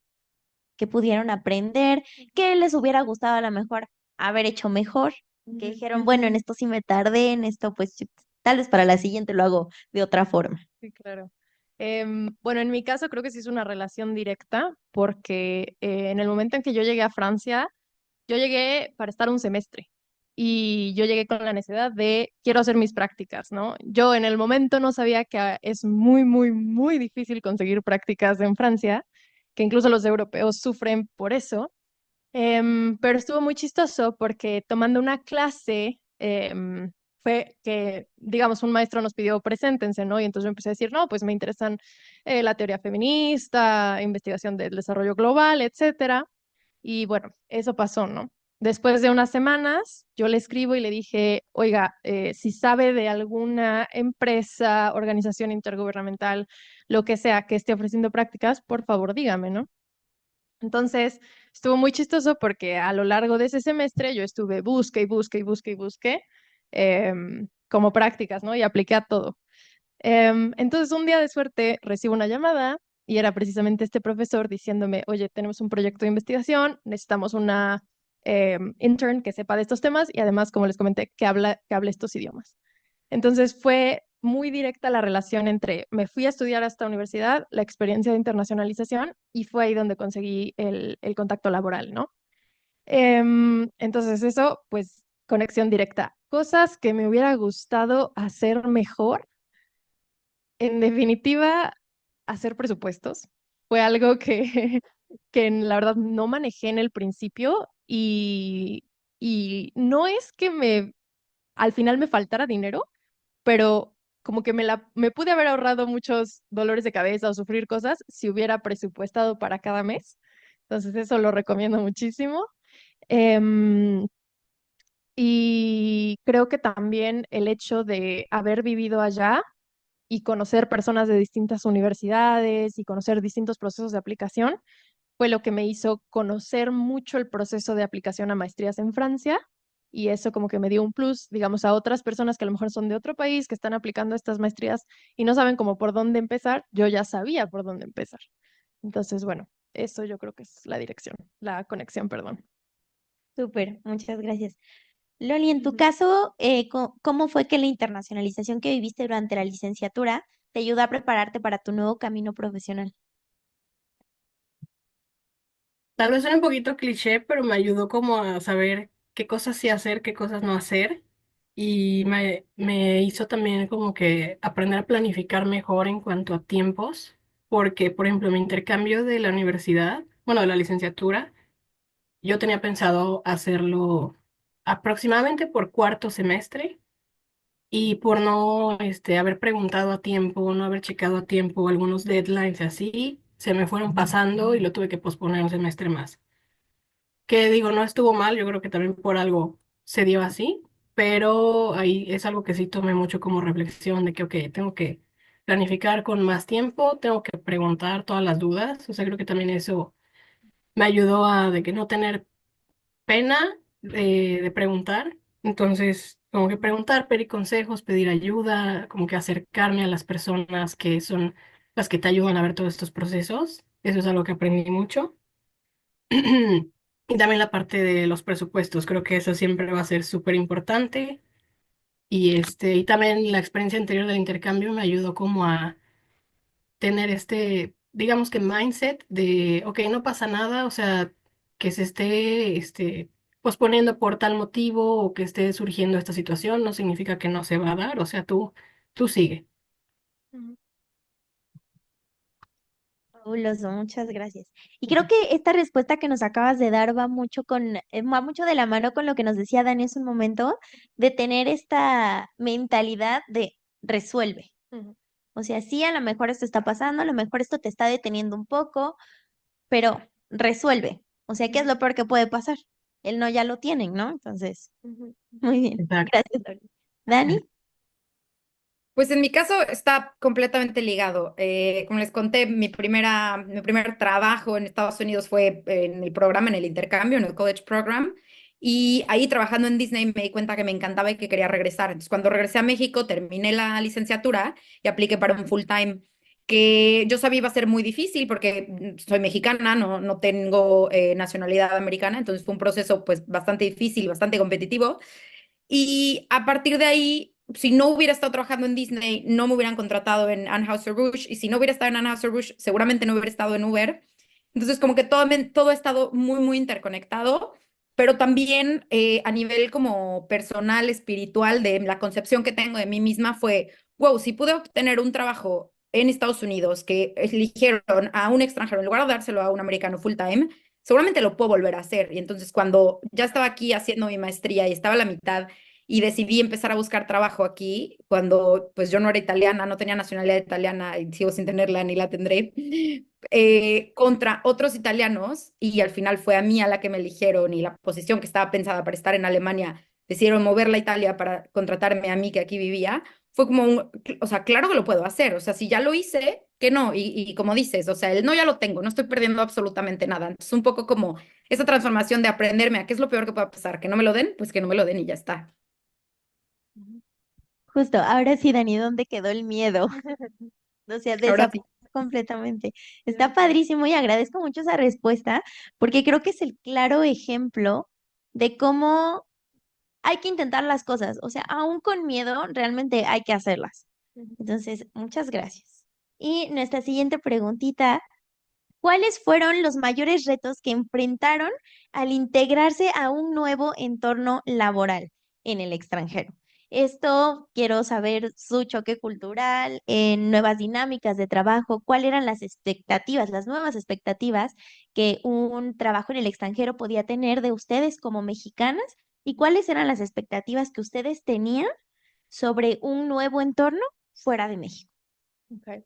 que pudieron aprender, que les hubiera gustado a lo mejor haber hecho mejor, que dijeron, bueno, en esto sí me tardé, en esto pues tal vez para la siguiente lo hago de otra forma? Sí, claro. Bueno, en mi caso creo que sí es una relación directa porque en el momento en que yo llegué a Francia, yo llegué para estar un semestre y yo llegué con la necesidad de quiero hacer mis prácticas, ¿no? Yo en el momento no sabía que es muy, muy, muy difícil conseguir prácticas en Francia, que incluso los europeos sufren por eso. Pero estuvo muy chistoso porque tomando una clase fue que, digamos, un maestro nos pidió preséntense, ¿no? Y entonces yo empecé a decir, no, pues me interesan la teoría feminista, investigación del desarrollo global, etcétera. Y bueno, eso pasó, ¿no? Después de unas semanas, yo le escribo y le dije, oiga, si sabe de alguna empresa, organización intergubernamental, lo que sea, que esté ofreciendo prácticas, por favor, dígame, ¿no? Entonces, estuvo muy chistoso porque a lo largo de ese semestre yo estuve busque y busque y busque y busque como prácticas, ¿no? Y apliqué a todo. Entonces, un día de suerte recibo una llamada y era precisamente este profesor diciéndome, oye, tenemos un proyecto de investigación, necesitamos una intern que sepa de estos temas y además, como les comenté, que hable estos idiomas. Entonces fue muy directa la relación entre me fui a estudiar a esta universidad, la experiencia de internacionalización y fue ahí donde conseguí el contacto laboral, ¿no? Entonces eso, pues conexión directa. Cosas que me hubiera gustado hacer mejor, en definitiva, hacer presupuestos. Fue algo que, que la verdad no manejé en el principio y no es que al final me faltara dinero, pero como que me pude haber ahorrado muchos dolores de cabeza o sufrir cosas si hubiera presupuestado para cada mes. Entonces eso lo recomiendo muchísimo. Em, Y creo que también el hecho de haber vivido allá y conocer personas de distintas universidades y conocer distintos procesos de aplicación fue lo que me hizo conocer mucho el proceso de aplicación a maestrías en Francia. Y eso como que me dio un plus, digamos, a otras personas que a lo mejor son de otro país, que están aplicando estas maestrías y no saben cómo por dónde empezar. Yo ya sabía por dónde empezar. Entonces, bueno, eso yo creo que es la dirección, la conexión, perdón. Súper, muchas gracias. Loli, en tu caso, ¿cómo fue que la internacionalización que viviste durante la licenciatura te ayudó a prepararte para tu nuevo camino profesional? Tal vez suene un poquito cliché, pero me ayudó como a saber qué cosas sí hacer, qué cosas no hacer. Y me hizo también como que aprender a planificar mejor en cuanto a tiempos. Porque, por ejemplo, mi intercambio de la universidad, bueno, de la licenciatura, yo tenía pensado hacerlo aproximadamente por cuarto semestre. Y por no haber preguntado a tiempo, no haber checado a tiempo algunos deadlines y así, se me fueron pasando y lo tuve que posponer un semestre más. Que digo, no estuvo mal, yo creo que también por algo se dio así, pero ahí es algo que sí tomé mucho como reflexión de que, ok, tengo que planificar con más tiempo, tengo que preguntar todas las dudas, o sea, creo que también eso me ayudó a de que no tener pena de preguntar. Entonces, como que preguntar, pedir consejos, pedir ayuda, como que acercarme a las personas que son las que te ayudan a ver todos estos procesos. Eso es algo que aprendí mucho. Y también la parte de los presupuestos, creo que eso siempre va a ser súper importante. Y también la experiencia anterior del intercambio me ayudó como a tener digamos que mindset de, ok, no pasa nada, o sea, que se esté, posponiendo por tal motivo o que esté surgiendo esta situación, no significa que no se va a dar, o sea, tú sigue. Ujú. Fabuloso, muchas gracias. Y creo que esta respuesta que nos acabas de dar va mucho de la mano con lo que nos decía Dani hace un momento, de tener esta mentalidad de resuelve. Ujú. O sea, sí, a lo mejor esto está pasando, a lo mejor esto te está deteniendo un poco, pero resuelve. O sea, ¿qué es lo peor que puede pasar? El no ya lo tienen, ¿no? Entonces, Ujú. muy bien. Exacto. Gracias, Loli. Dani, Pues en mi caso está completamente ligado. Como les conté, mi primer trabajo en Estados Unidos fue en el programa, en el intercambio, en el college program. Y ahí trabajando en Disney me di cuenta que me encantaba y que quería regresar. Entonces, cuando regresé a México, terminé la licenciatura y apliqué para un full time que yo sabía iba a ser muy difícil porque soy mexicana, no tengo nacionalidad americana. Entonces fue un proceso pues bastante difícil, bastante competitivo. Y a partir de ahí, si no hubiera estado trabajando en Disney, no me hubieran contratado en Anheuser-Busch. Y si no hubiera estado en Anheuser-Busch, seguramente no hubiera estado en Uber. Entonces, como que todo ha estado muy, muy interconectado, pero también a nivel como personal, espiritual, de la concepción que tengo de mí misma fue, wow, si pude obtener un trabajo en Estados Unidos que eligieron a un extranjero en lugar de dárselo a un americano full time, seguramente lo puedo volver a hacer. Y entonces cuando ya estaba aquí haciendo mi maestría y estaba a la mitad y decidí empezar a buscar trabajo aquí, cuando pues yo no era italiana, no tenía nacionalidad italiana y sigo sin tenerla ni la tendré, contra otros italianos y al final fue a mí a la que me eligieron y la posición que estaba pensada para estar en Alemania, decidieron moverla a Italia para contratarme a mí que aquí vivía, fue como o sea, claro que lo puedo hacer, o sea, si ya lo hice, que no, y como dices, o sea, el no ya lo tengo, no estoy perdiendo absolutamente nada, entonces un poco como esa transformación de aprenderme a qué es lo peor que pueda pasar, que no me lo den, pues que no me lo den y ya está. justo, ahora sí, Dani, ¿dónde quedó el miedo? O sea, Ahora sí. desapareció completamente. Está padrísimo y agradezco mucho esa respuesta porque creo que es el claro ejemplo de cómo hay que intentar las cosas. O sea, aún con miedo, realmente hay que hacerlas. Ujú. Entonces, muchas gracias. Y nuestra siguiente preguntita, ¿cuáles fueron los mayores retos que enfrentaron al integrarse a un nuevo entorno laboral en el extranjero? Esto quiero saber su choque cultural, nuevas dinámicas de trabajo, cuáles eran las expectativas, las nuevas expectativas que un trabajo en el extranjero podía tener de ustedes como mexicanas y cuáles eran las expectativas que ustedes tenían sobre un nuevo entorno fuera de México. Ok.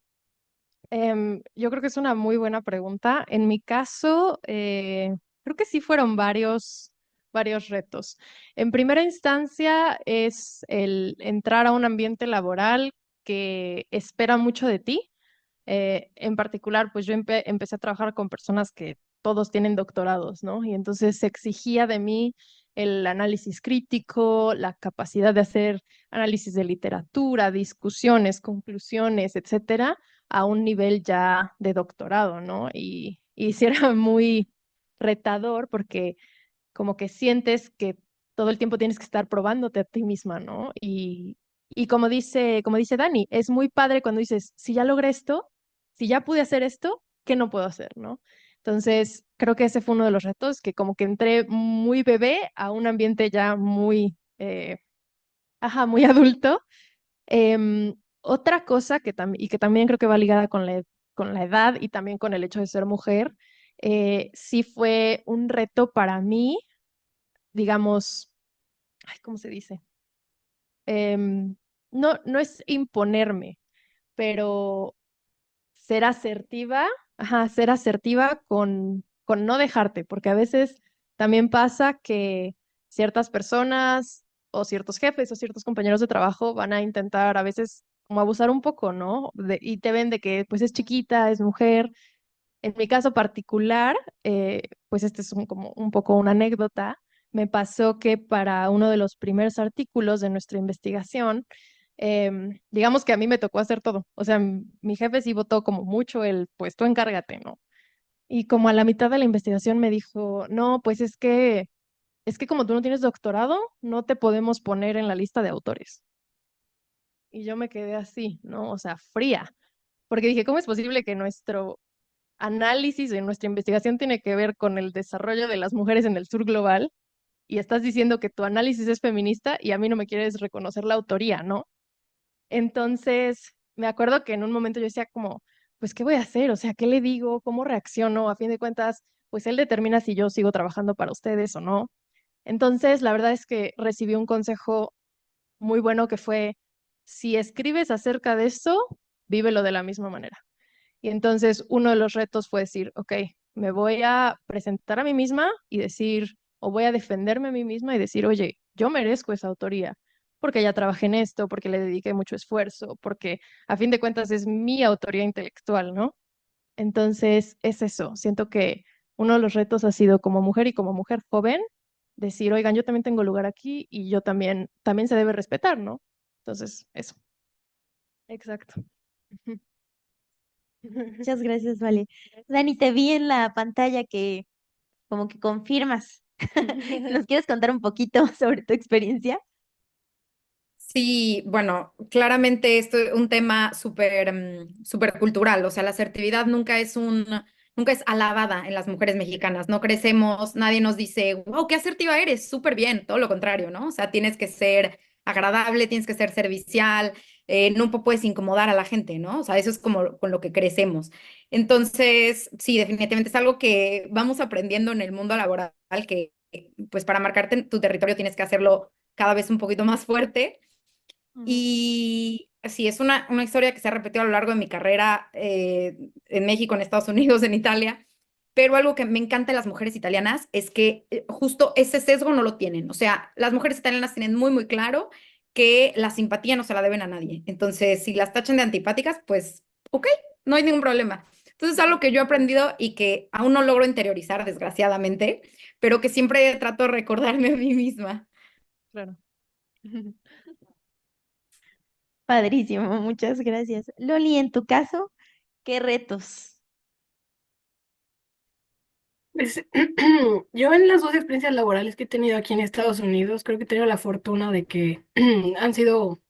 Yo creo que es una muy buena pregunta. En mi caso, creo que sí fueron varios varios retos. En primera instancia es el entrar a un ambiente laboral que espera mucho de ti. En particular, pues yo empecé a trabajar con personas que todos tienen doctorados, ¿no? Y entonces se exigía de mí el análisis crítico, la capacidad de hacer análisis de literatura, discusiones, conclusiones, etcétera, a un nivel ya de doctorado, ¿no? Y sí era muy retador porque como que sientes que todo el tiempo tienes que estar probándote a ti misma, ¿no? Y como dice Dani, es muy padre cuando dices, si ya logré esto, si ya pude hacer esto, ¿qué no puedo hacer, no? Entonces, creo que ese fue uno de los retos, que como que entré muy bebé a un ambiente ya muy, muy adulto. Otra cosa y que también creo que va ligada con la edad y también con el hecho de ser mujer, sí fue un reto para mí, digamos, ay, ¿cómo se dice? No, no es imponerme, pero ser asertiva, ser asertiva con no dejarte, porque a veces también pasa que ciertas personas o ciertos jefes o ciertos compañeros de trabajo van a intentar a veces como abusar un poco, ¿no? Y te ven de que pues es chiquita, es mujer. En mi caso particular, pues este es como un poco una anécdota. Me pasó que para uno de los primeros artículos de nuestra investigación, digamos que a mí me tocó hacer todo. O sea, mi jefe sí votó como mucho el, pues tú encárgate, ¿no? Y como a la mitad de la investigación me dijo, no, pues es que como tú no tienes doctorado, no te podemos poner en la lista de autores. Y yo me quedé así, ¿no? O sea, fría. Porque dije, ¿cómo es posible que nuestro análisis de nuestra investigación tiene que ver con el desarrollo de las mujeres en el sur global y estás diciendo que tu análisis es feminista y a mí no me quieres reconocer la autoría, ¿no? Entonces, me acuerdo que en un momento yo decía como, pues, ¿qué voy a hacer? O sea, ¿qué le digo? ¿Cómo reacciono? A fin de cuentas, pues él determina si yo sigo trabajando para ustedes o no. Entonces, la verdad es que recibí un consejo muy bueno que fue, si escribes acerca de esto, vívelo de la misma manera. Y entonces uno de los retos fue decir, ok, me voy a presentar a mí misma y decir, o voy a defenderme a mí misma y decir, oye, yo merezco esa autoría, porque ya trabajé en esto, porque le dediqué mucho esfuerzo, porque a fin de cuentas es mi autoría intelectual, ¿no? Entonces es eso, siento que uno de los retos ha sido como mujer y como mujer joven, decir, oigan, yo también tengo lugar aquí y yo también se debe respetar, ¿no? Entonces, eso. Exacto. Muchas gracias, Vale. Dani, te vi en la pantalla que como que confirmas. ¿Nos quieres contar un poquito sobre tu experiencia? Sí, bueno, claramente esto es un tema súper súper cultural, o sea, la asertividad nunca es alabada en las mujeres mexicanas, no crecemos, nadie nos dice, wow, qué asertiva eres, súper bien, todo lo contrario, ¿no? O sea, tienes que ser agradable, tienes que ser servicial, no puedes incomodar a la gente, ¿no? O sea, eso es como con lo que crecemos. Entonces, sí, definitivamente es algo que vamos aprendiendo en el mundo laboral, que pues para marcarte en tu territorio tienes que hacerlo cada vez un poquito más fuerte. Ujú. Y sí, es una historia que se ha repetido a lo largo de mi carrera en México, en Estados Unidos, en Italia. Pero algo que me encanta de las mujeres italianas es que justo ese sesgo no lo tienen. O sea, las mujeres italianas tienen muy, muy claro que la simpatía no se la deben a nadie. Entonces, si las tachan de antipáticas, pues, ok, no hay ningún problema. Entonces, es algo que yo he aprendido y que aún no logro interiorizar, desgraciadamente, pero que siempre trato de recordarme a mí misma. Claro. Padrísimo, muchas gracias. Loli, en tu caso, ¿qué retos? Pues, yo en las dos experiencias laborales que he tenido aquí en Estados Unidos, creo que he tenido la fortuna de que han sido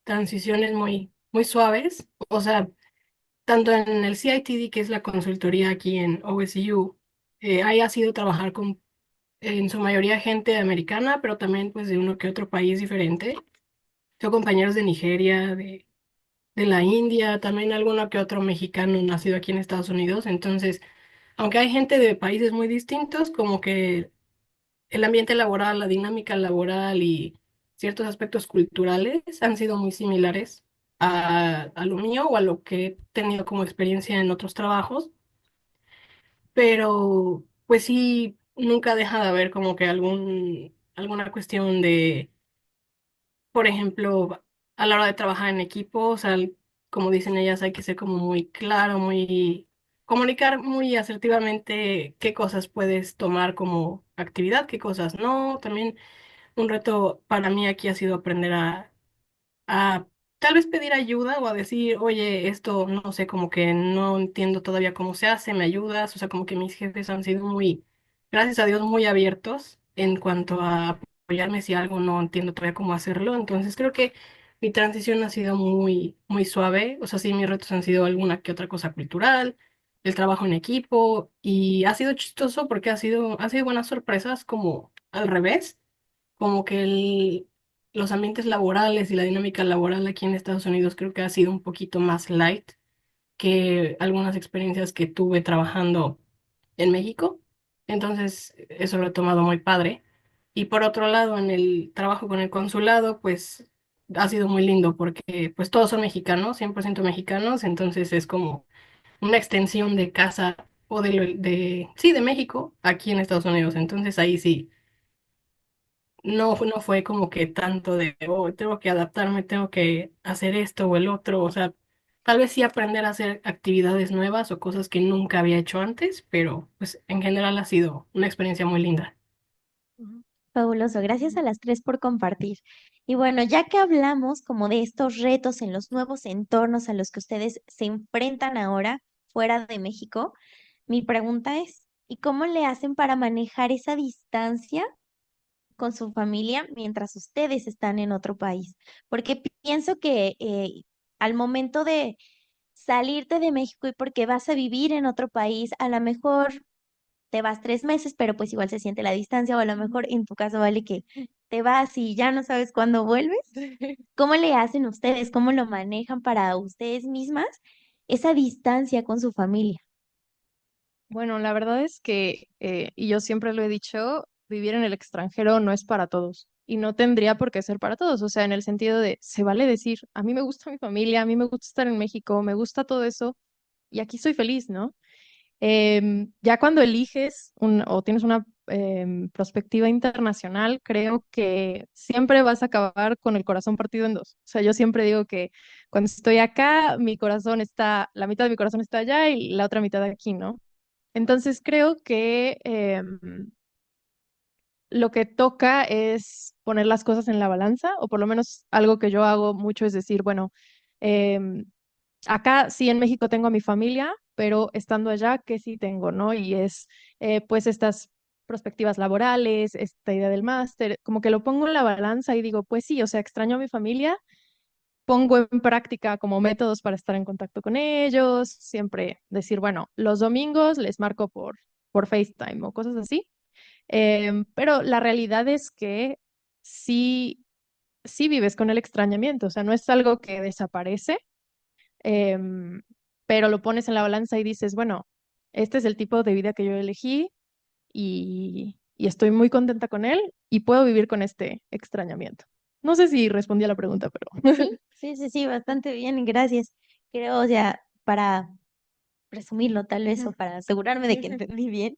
transiciones muy, muy suaves. O sea, tanto en el CITD, que es la consultoría aquí en OSU, ahí ha sido trabajar con en su mayoría gente americana, pero también pues de uno que otro país diferente. Tengo compañeros de Nigeria, de la India, también alguno que otro mexicano nacido aquí en Estados Unidos. Entonces, aunque hay gente de países muy distintos, como que el ambiente laboral, la dinámica laboral y ciertos aspectos culturales han sido muy similares a lo mío o a lo que he tenido como experiencia en otros trabajos. Pero, pues sí. nunca deja de haber como que alguna cuestión de, por ejemplo, a la hora de trabajar en equipo, o sea, como dicen ellas, hay que ser como muy claro, comunicar muy asertivamente qué cosas puedes tomar como actividad, qué cosas no. También un reto para mí aquí ha sido aprender a tal vez pedir ayuda o a decir, oye, esto no sé, como que no entiendo todavía cómo se hace, ¿me ayudas? O sea, como que mis jefes han sido muy, gracias a Dios, muy abiertos en cuanto a apoyarme si algo no entiendo todavía cómo hacerlo. Entonces creo que mi transición ha sido muy, muy suave. O sea, sí, mis retos han sido alguna que otra cosa cultural, el trabajo en equipo, y ha sido chistoso porque han sido buenas sorpresas como al revés, como que los ambientes laborales y la dinámica laboral aquí en Estados Unidos creo que ha sido un poquito más light que algunas experiencias que tuve trabajando en México. Entonces, eso lo he tomado muy padre. Y por otro lado, en el trabajo con el consulado, pues ha sido muy lindo porque pues todos son mexicanos, 100% mexicanos, entonces es como una extensión de casa o sí, de México aquí en Estados Unidos. Entonces ahí sí. No fue como que tanto de, oh, tengo que adaptarme, tengo que hacer esto o el otro. O sea, tal vez sí aprender a hacer actividades nuevas o cosas que nunca había hecho antes, pero pues en general ha sido una experiencia muy linda. Ujú. Fabuloso, gracias a las tres por compartir. Y bueno, ya que hablamos como de estos retos en los nuevos entornos a los que ustedes se enfrentan ahora fuera de México, mi pregunta es, ¿y cómo le hacen para manejar esa distancia con su familia mientras ustedes están en otro país? Porque pienso que al momento de salirte de México y porque vas a vivir en otro país, a lo mejor te vas 3 meses, pero pues igual se siente la distancia, o a lo mejor en tu caso vale que te vas y ya no sabes cuándo vuelves. ¿Cómo le hacen ustedes? ¿Cómo lo manejan para ustedes mismas esa distancia con su familia? Bueno, la verdad es que, y yo siempre lo he dicho, vivir en el extranjero no es para todos y no tendría por qué ser para todos. O sea, en el sentido de, se vale decir, a mí me gusta mi familia, a mí me gusta estar en México, me gusta todo eso y aquí soy feliz, ¿no? Ya cuando eliges o tienes una perspectiva internacional, creo que siempre vas a acabar con el corazón partido en dos. O sea, yo siempre digo que cuando estoy acá, mi corazón está, la mitad de mi corazón está allá y la otra mitad aquí, ¿no? Entonces creo que lo que toca es poner las cosas en la balanza, o por lo menos algo que yo hago mucho es decir, bueno, em, acá sí en México tengo a mi familia, pero estando allá, ¿qué sí tengo, no? Y es pues estas perspectivas laborales, esta idea del máster, como que lo pongo en la balanza y digo, pues sí, o sea, extraño a mi familia, pongo en práctica como métodos para estar en contacto con ellos, siempre decir, bueno, los domingos les marco por FaceTime o cosas así. Pero la realidad es que sí, sí vives con el extrañamiento, o sea, no es algo que desaparece, em, pero lo pones en la balanza y dices, bueno, este es el tipo de vida que yo elegí y estoy muy contenta con él y puedo vivir con este extrañamiento. No sé si respondí a la pregunta, pero Sí, sí, sí, sí, bastante bien, gracias. Creo, o sea, para resumirlo tal vez o para asegurarme de que entendí bien,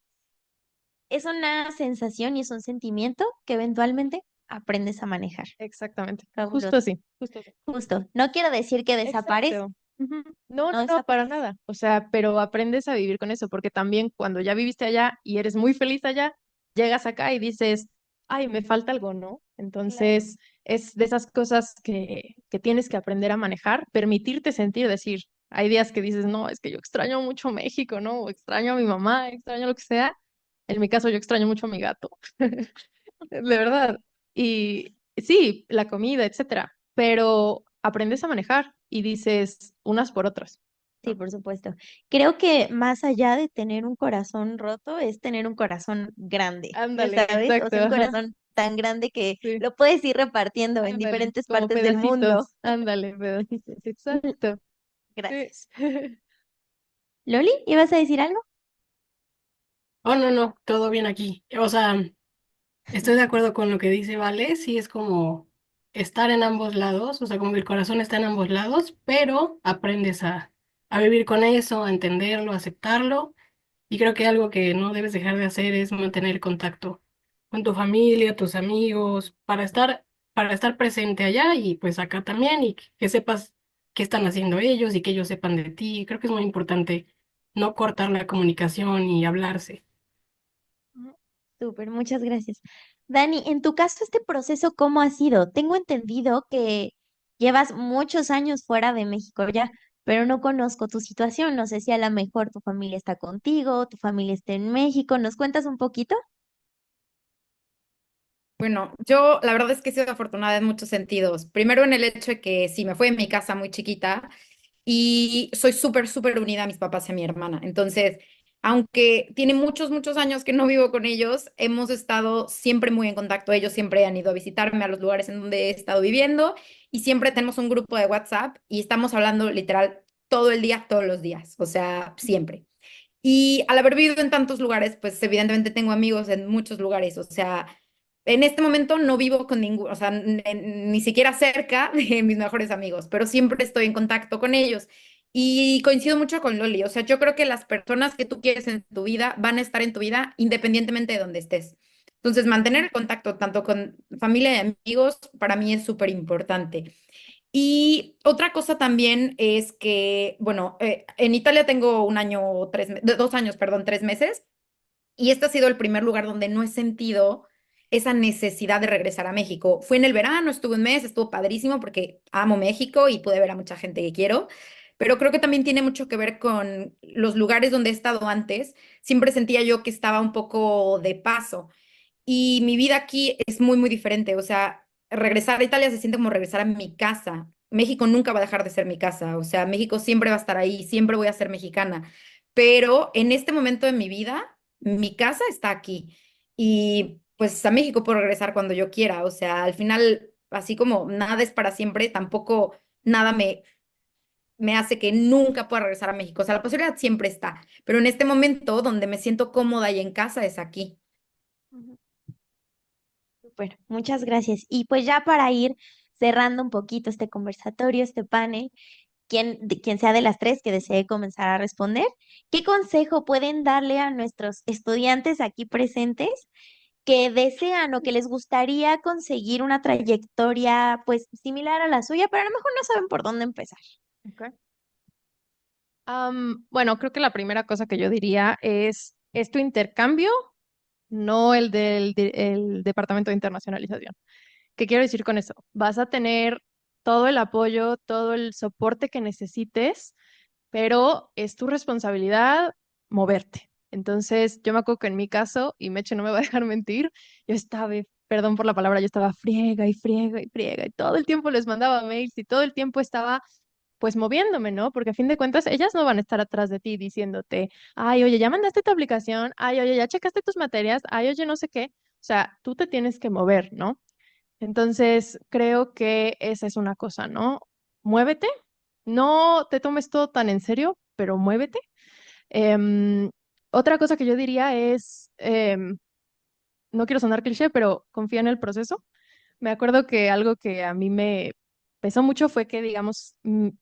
es una sensación y es un sentimiento que eventualmente aprendes a manejar. exactamente, justo Fabuloso. así, justo así. Justo. No quiero decir que desaparece. Exacto. Ujú. No, No no, para desaparece. nada. O sea, pero aprendes a vivir con eso, porque también cuando ya viviste allá y eres muy feliz allá, llegas acá y dices, ay, me falta algo, ¿no? Claro. Entonces, es de esas cosas que tienes que aprender a manejar, permitirte sentir, decir, hay días que dices, no, es que yo extraño mucho México, ¿no? O extraño a mi mamá, extraño lo que sea. En mi caso, yo extraño mucho a mi gato, de verdad. Y sí, la comida, etcétera, pero aprendes a manejar y dices unas por otras, Sí, ¿no? por supuesto. Creo que más allá de tener un corazón roto, es tener un corazón grande, ya Ándale, sabes, o exacto, sea, un ajá, corazón tan grande que sí, lo puedes ir repartiendo en ándale, diferentes como partes del mundo. pedacitos, ándale, pedacitos, exacto, sí. Gracias. Loli, ¿ibas a decir algo? Oh, no, no, todo bien aquí. O sea, estoy de acuerdo con lo que dice Vale, sí es como estar en ambos lados, o sea, como que el corazón está en ambos lados, pero aprendes a vivir con eso, a entenderlo, a aceptarlo. Y creo que algo que no debes dejar de hacer es mantener contacto con tu familia, tus amigos, para estar presente allá y pues acá también y que sepas qué están haciendo ellos y que ellos sepan de ti. Creo que es muy importante no cortar la comunicación y hablarse. Ujú. Súper, muchas gracias. Dani, en tu caso, este proceso, ¿cómo ha sido? Tengo entendido que llevas muchos años fuera de México ya, pero no conozco tu situación. No sé si a lo mejor tu familia está contigo, tu familia está en México. ¿Nos cuentas un poquito? Bueno, yo la verdad es que he sido afortunada en muchos sentidos. Primero en el hecho de que sí, me fui de mi casa muy chiquita y soy súper, súper unida a mis papás y a mi hermana. Entonces, aunque tiene muchos, muchos años que no vivo con ellos, hemos estado siempre muy en contacto. Ellos siempre han ido a visitarme a los lugares en donde he estado viviendo y siempre tenemos un grupo de WhatsApp y estamos hablando literal todo el día, todos los días, o sea, siempre. Y al haber vivido en tantos lugares, pues evidentemente tengo amigos en muchos lugares, o sea, en este momento no vivo con ningún, o sea, ni siquiera cerca de mis mejores amigos, pero siempre estoy en contacto con ellos. Y coincido mucho con Loli, o sea, yo creo que las personas que tú quieres en tu vida van a estar en tu vida independientemente de donde estés. Entonces, mantener el contacto tanto con familia y amigos para mí es súper importante. Y otra cosa también es que, bueno, en Italia tengo un año, 2 años, perdón, 3 meses, y este ha sido el primer lugar donde no he sentido esa necesidad de regresar a México. Fui en el verano, estuve un mes, estuvo padrísimo porque amo México y pude ver a mucha gente que quiero, pero creo que también tiene mucho que ver con los lugares donde he estado antes. Siempre sentía yo que estaba un poco de paso y mi vida aquí es muy, muy diferente. O sea, regresar a Italia se siente como regresar a mi casa. México nunca va a dejar de ser mi casa. O sea, México siempre va a estar ahí, siempre voy a ser mexicana. Pero en este momento de mi vida, mi casa está aquí. Y pues a México puedo regresar cuando yo quiera. O sea, al final, así como nada es para siempre, tampoco nada me hace que nunca pueda regresar a México. O sea, la posibilidad siempre está. Pero en este momento donde me siento cómoda y en casa es aquí. Ujú. Súper, muchas gracias. Y pues ya para ir cerrando un poquito este conversatorio, este panel, quien sea de las tres que desee comenzar a responder, ¿qué consejo pueden darle a nuestros estudiantes aquí presentes que desean o que les gustaría conseguir una trayectoria pues similar a la suya, pero a lo mejor no saben por dónde empezar? Ok. Bueno, creo que la primera cosa que yo diría es tu intercambio, no el Departamento de Internacionalización. ¿Qué quiero decir con eso? Vas a tener todo el apoyo, todo el soporte que necesites, pero es tu responsabilidad moverte. Entonces, yo me acuerdo que en mi caso, y Meche no me va a dejar mentir, yo estaba, perdón por la palabra, yo estaba friega y friega y friega, y todo el tiempo les mandaba mails y todo el tiempo estaba pues moviéndome, ¿no? Porque a fin de cuentas ellas no van a estar atrás de ti diciéndote, ay, oye, ya mandaste tu aplicación, ay, oye, ya checaste tus materias, ay, oye, no sé qué. O sea, tú te tienes que mover, ¿no? Entonces, creo que esa es una cosa, ¿no? Muévete, no te tomes todo tan en serio, pero muévete. Em, Otra cosa que yo diría es, no quiero sonar cliché, pero confía en el proceso. Me acuerdo que algo que a mí me pesó mucho fue que, digamos,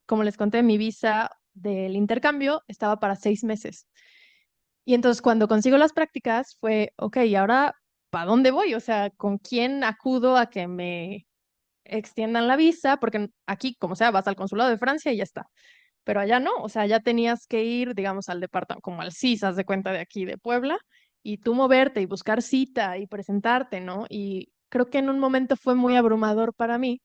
como les conté, mi visa del intercambio estaba para 6 meses. Y entonces cuando consigo las prácticas fue, ok, ¿y ahora para dónde voy? O sea, ¿con quién acudo a que me extiendan la visa? Porque aquí, como sea, vas al consulado de Francia y ya está. Pero allá no, o sea, ya tenías que ir, digamos, al departamento, como al CIS, haz de cuenta de aquí de Puebla, y tú moverte y buscar cita y presentarte, ¿no? Y creo que en un momento fue muy abrumador para mí.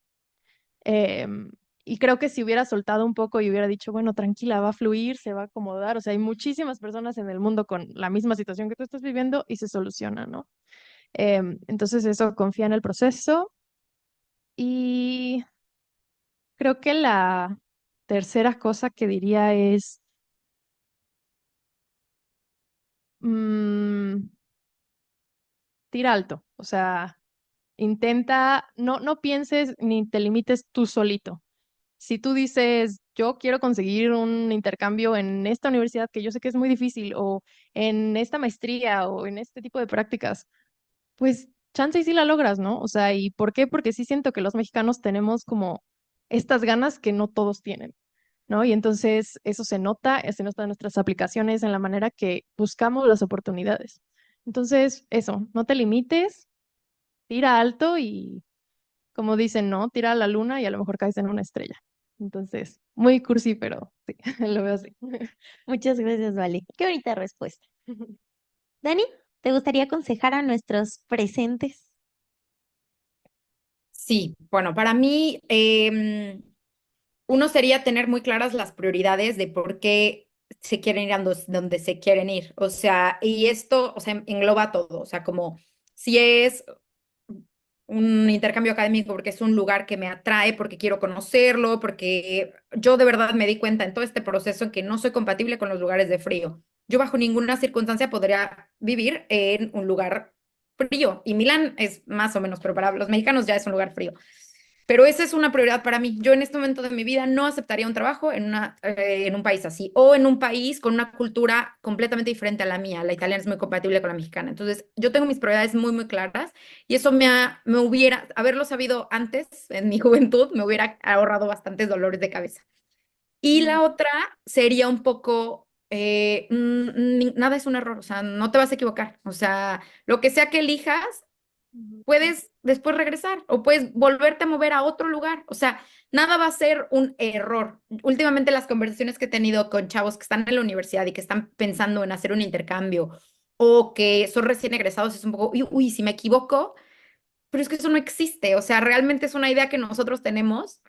Y creo que si hubiera soltado un poco y hubiera dicho, bueno, tranquila, va a fluir, se va a acomodar, o sea, hay muchísimas personas en el mundo con la misma situación que tú estás viviendo y se soluciona, ¿no? Entonces eso, confía en el proceso. Y creo que la tercera cosa que diría es, mm, tira alto, o sea, intenta, no pienses ni te limites tú solito. Si tú dices, yo quiero conseguir un intercambio en esta universidad que yo sé que es muy difícil, o en esta maestría, o en este tipo de prácticas, pues chance y sí la logras, ¿no? O sea, ¿y por qué? Porque sí siento que los mexicanos tenemos como estas ganas que no todos tienen. ¿no? Y entonces eso se nota en nuestras aplicaciones, en la manera que buscamos las oportunidades. Entonces, eso, no te limites, tira alto y, como dicen, ¿no? Tira a la luna y a lo mejor caes en una estrella. Entonces, muy cursi, pero sí, lo veo así. Muchas gracias, Vale. Qué bonita respuesta. Dani, ¿te gustaría aconsejar a nuestros presentes? Sí, bueno, para mí, uno sería tener muy claras las prioridades de por qué se quieren ir a donde se quieren ir. O sea, y esto, o sea, engloba todo. O sea, como si es un intercambio académico porque es un lugar que me atrae, porque quiero conocerlo, porque yo de verdad me di cuenta en todo este proceso que no soy compatible con los lugares de frío. Yo bajo ninguna circunstancia podría vivir en un lugar frío. Y Milán es más o menos, pero para los mexicanos ya es un lugar frío. Pero esa es una prioridad para mí. Yo en este momento de mi vida no aceptaría un trabajo en un país así o en un país con una cultura completamente diferente a la mía. La italiana es muy compatible con la mexicana. Entonces, yo tengo mis prioridades muy, muy claras y eso me hubiera, haberlo sabido antes, en mi juventud, me hubiera ahorrado bastantes dolores de cabeza. Y la otra sería un poco, nada es un error, o sea, no te vas a equivocar. O sea, lo que sea que elijas, puedes después regresar o puedes volverte a mover a otro lugar. O sea, nada va a ser un error. Últimamente las conversaciones que he tenido con chavos que están en la universidad y que están pensando en hacer un intercambio o que son recién egresados es un poco, uy, uy, si me equivoco, pero es que eso no existe. O sea, realmente es una idea que nosotros tenemos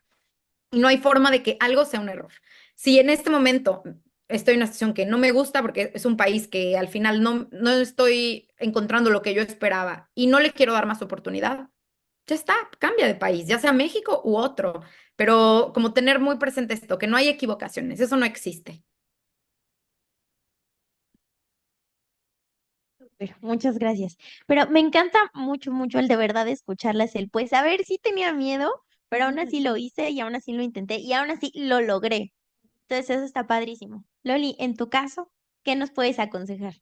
y no hay forma de que algo sea un error. Si en este momento estoy en una situación que no me gusta porque es un país que al final no estoy encontrando lo que yo esperaba y no le quiero dar más oportunidad, ya está, cambia de país, ya sea México u otro. Pero como tener muy presente esto, que no hay equivocaciones, eso no existe. Muchas gracias. Pero me encanta mucho, mucho el de verdad escucharlas, el pues, a ver, sí tenía miedo, pero aún así lo hice y aún así lo intenté y aún así lo logré. Entonces eso está padrísimo. Loli, en tu caso, ¿qué nos puedes aconsejar?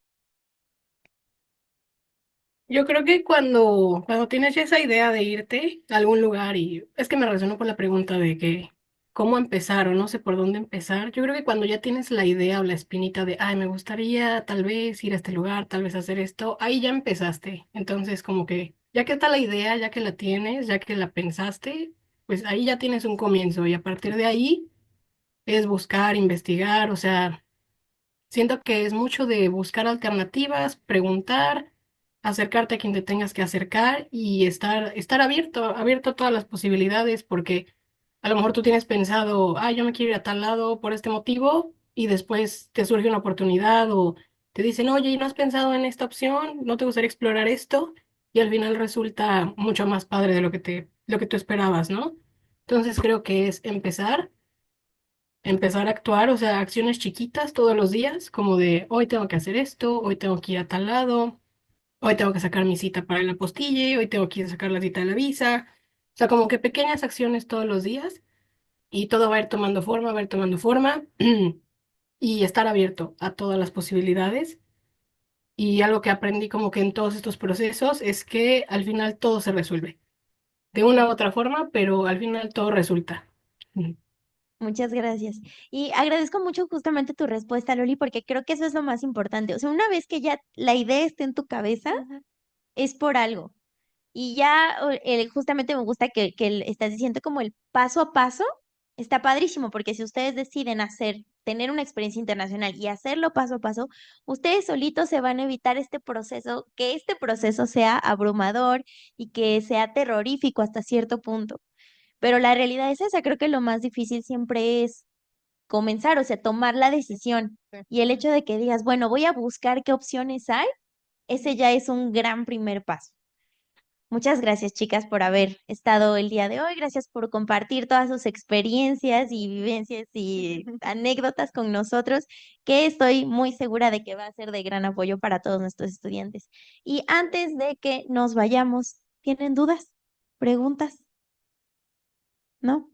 Yo creo que cuando tienes ya esa idea de irte a algún lugar y es que me resonó con la pregunta de que cómo empezar o no sé por dónde empezar, yo creo que cuando ya tienes la idea o la espinita de, ay, me gustaría tal vez ir a este lugar, tal vez hacer esto, ahí ya empezaste. Entonces como que ya que está la idea, ya que la tienes, ya que la pensaste, pues ahí ya tienes un comienzo y a partir de ahí es buscar, investigar, o sea... Siento que es mucho de buscar alternativas, preguntar, acercarte a quien te tengas que acercar y estar abierto a todas las posibilidades, porque a lo mejor tú tienes pensado, yo me quiero ir a tal lado por este motivo, y después te surge una oportunidad o te dicen, oye, ¿y no has pensado en esta opción? ¿No te gustaría explorar esto? Y al final resulta mucho más padre de lo que tú esperabas, ¿no? Entonces creo que es empezar a actuar, o sea, acciones chiquitas todos los días, como de hoy tengo que hacer esto, hoy tengo que ir a tal lado, hoy tengo que sacar mi cita para la apostille, hoy tengo que ir a sacar la cita de la visa. O sea, como que pequeñas acciones todos los días y todo va a ir tomando forma, va a ir tomando forma y estar abierto a todas las posibilidades. Y algo que aprendí como que en todos estos procesos es que al final todo se resuelve, de una u otra forma, pero al final todo resulta. Muchas gracias. Y agradezco mucho justamente tu respuesta, Loli, porque creo que eso es lo más importante. O sea, una vez que ya la idea esté en tu cabeza, es por algo. Y ya justamente me gusta que estás diciendo como el paso a paso, está padrísimo, porque si ustedes deciden tener una experiencia internacional y hacerlo paso a paso, ustedes solitos se van a evitar este proceso, que este proceso sea abrumador y que sea terrorífico hasta cierto punto. Pero la realidad es esa, creo que lo más difícil siempre es comenzar, o sea, tomar la decisión. Y el hecho de que digas, bueno, voy a buscar qué opciones hay, ese ya es un gran primer paso. Muchas gracias, chicas, por haber estado el día de hoy. Gracias por compartir todas sus experiencias y vivencias y anécdotas con nosotros, que estoy muy segura de que va a ser de gran apoyo para todos nuestros estudiantes. Y antes de que nos vayamos, ¿tienen dudas? ¿Preguntas? ¿No?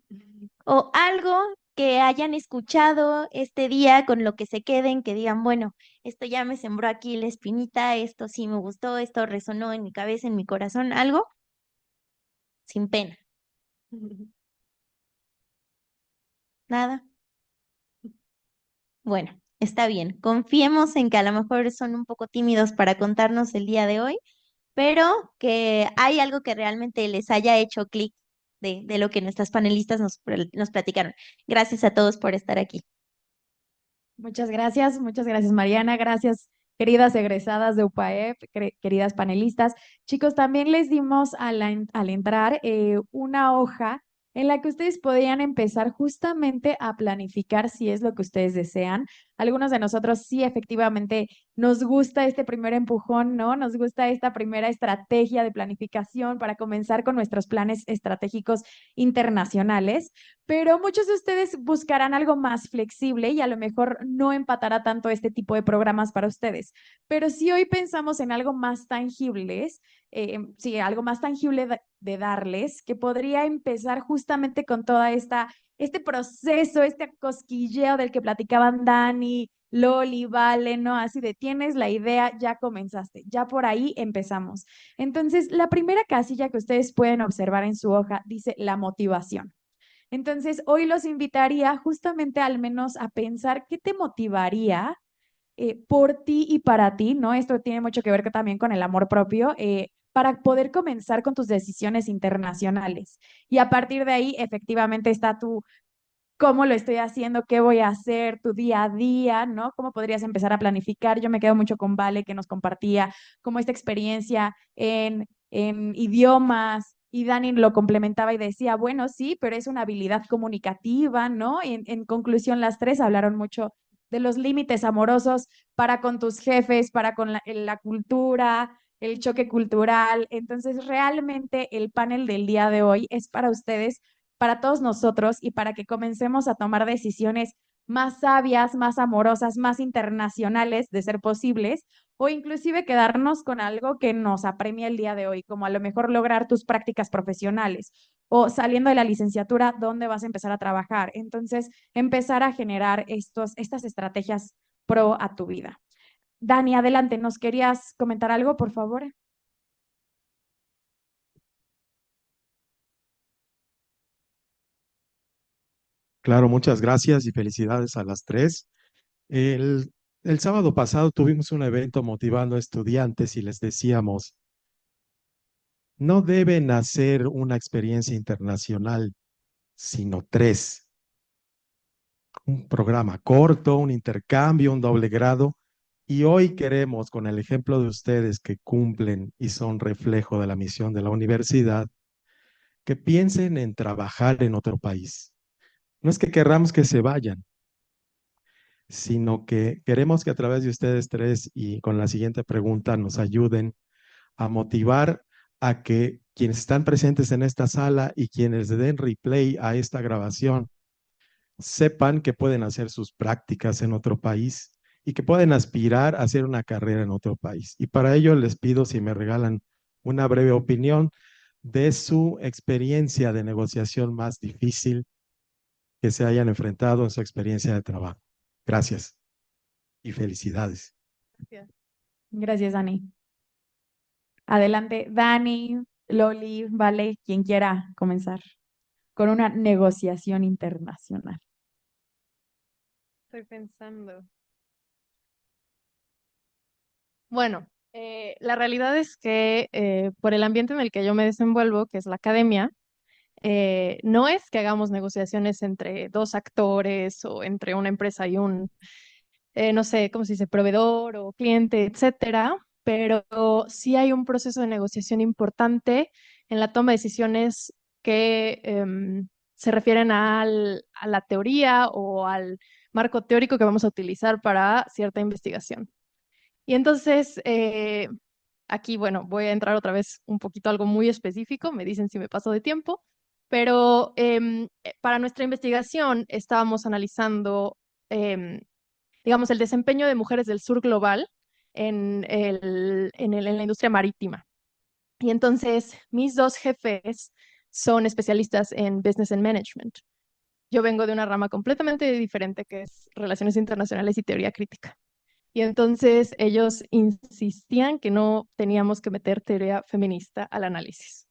O algo que hayan escuchado este día con lo que se queden, que digan, bueno, esto ya me sembró aquí la espinita, esto sí me gustó, esto resonó en mi cabeza, en mi corazón, algo sin pena, nada. Bueno, está bien. Confiemos en que a lo mejor son un poco tímidos para contarnos el día de hoy, pero que hay algo que realmente les haya hecho clic de lo que nuestras panelistas nos platicaron. Gracias a todos por estar aquí. Muchas gracias Mariana, gracias queridas egresadas de UPAEP, queridas panelistas. Chicos, también les dimos al entrar una hoja en la que ustedes podían empezar justamente a planificar si es lo que ustedes desean. Algunos de nosotros sí efectivamente nos gusta este primer empujón, ¿no? Nos gusta esta primera estrategia de planificación para comenzar con nuestros planes estratégicos internacionales, pero muchos de ustedes buscarán algo más flexible y a lo mejor no empatará tanto este tipo de programas para ustedes. Pero si hoy pensamos en algo más tangibles, sí, algo más tangible de darles, que podría empezar justamente con toda este proceso, este cosquilleo del que platicaban Dani, Loli, Vale, ¿no? Así de tienes la idea, ya comenzaste, ya por ahí empezamos. Entonces, la primera casilla que ustedes pueden observar en su hoja dice la motivación. Entonces, hoy los invitaría justamente al menos a pensar qué te motivaría por ti y para ti, ¿no? Esto tiene mucho que ver también con el amor propio, para poder comenzar con tus decisiones internacionales. Y a partir de ahí, efectivamente, está tu cómo lo estoy haciendo, qué voy a hacer, tu día a día, ¿no? ¿Cómo podrías empezar a planificar? Yo me quedo mucho con Vale, que nos compartía como esta experiencia en idiomas, y Dani lo complementaba y decía, bueno, sí, pero es una habilidad comunicativa, ¿no? En conclusión, las tres hablaron mucho de los límites amorosos para con tus jefes, para con la cultura, el choque cultural. Entonces, realmente el panel del día de hoy es para ustedes, para todos nosotros, y para que comencemos a tomar decisiones más sabias, más amorosas, más internacionales, de ser posibles, o inclusive quedarnos con algo que nos apremia el día de hoy, como a lo mejor lograr tus prácticas profesionales o saliendo de la licenciatura, ¿dónde vas a empezar a trabajar? Entonces, empezar a generar estas estrategias pro a tu vida. Dani, adelante, ¿nos querías comentar algo, por favor? Claro, muchas gracias y felicidades a las tres. El, el sábado pasado tuvimos un evento motivando a estudiantes y les decíamos, no deben hacer una experiencia internacional, sino tres. Un programa corto, un intercambio, un doble grado. Y hoy queremos, con el ejemplo de ustedes que cumplen y son reflejo de la misión de la universidad, que piensen en trabajar en otro país. No es que querramos que se vayan, sino que queremos que a través de ustedes tres y con la siguiente pregunta nos ayuden a motivar a que quienes están presentes en esta sala y quienes den replay a esta grabación sepan que pueden hacer sus prácticas en otro país y que pueden aspirar a hacer una carrera en otro país. Y para ello les pido si me regalan una breve opinión de su experiencia de negociación más difícil que se hayan enfrentado en su experiencia de trabajo. Gracias y felicidades. Gracias. Gracias, Dani. Adelante, Dani, Loli, Vale, quien quiera comenzar con una negociación internacional. Estoy pensando. Bueno, la realidad es que por el ambiente en el que yo me desenvuelvo, que es la academia, no es que hagamos negociaciones entre dos actores o entre una empresa y un, no sé, ¿cómo se dice?, proveedor o cliente, etcétera, pero sí hay un proceso de negociación importante en la toma de decisiones que se refieren a la teoría o al marco teórico que vamos a utilizar para cierta investigación. Y entonces, aquí, bueno, voy a entrar otra vez un poquito a algo muy específico, me dicen si me paso de tiempo, pero para nuestra investigación estábamos analizando, digamos, el desempeño de mujeres del sur global en la industria marítima. Y entonces, mis dos jefes son especialistas en Business and Management. Yo vengo de una rama completamente diferente, que es Relaciones Internacionales y Teoría Crítica. Y entonces ellos insistían que no teníamos que meter teoría feminista al análisis.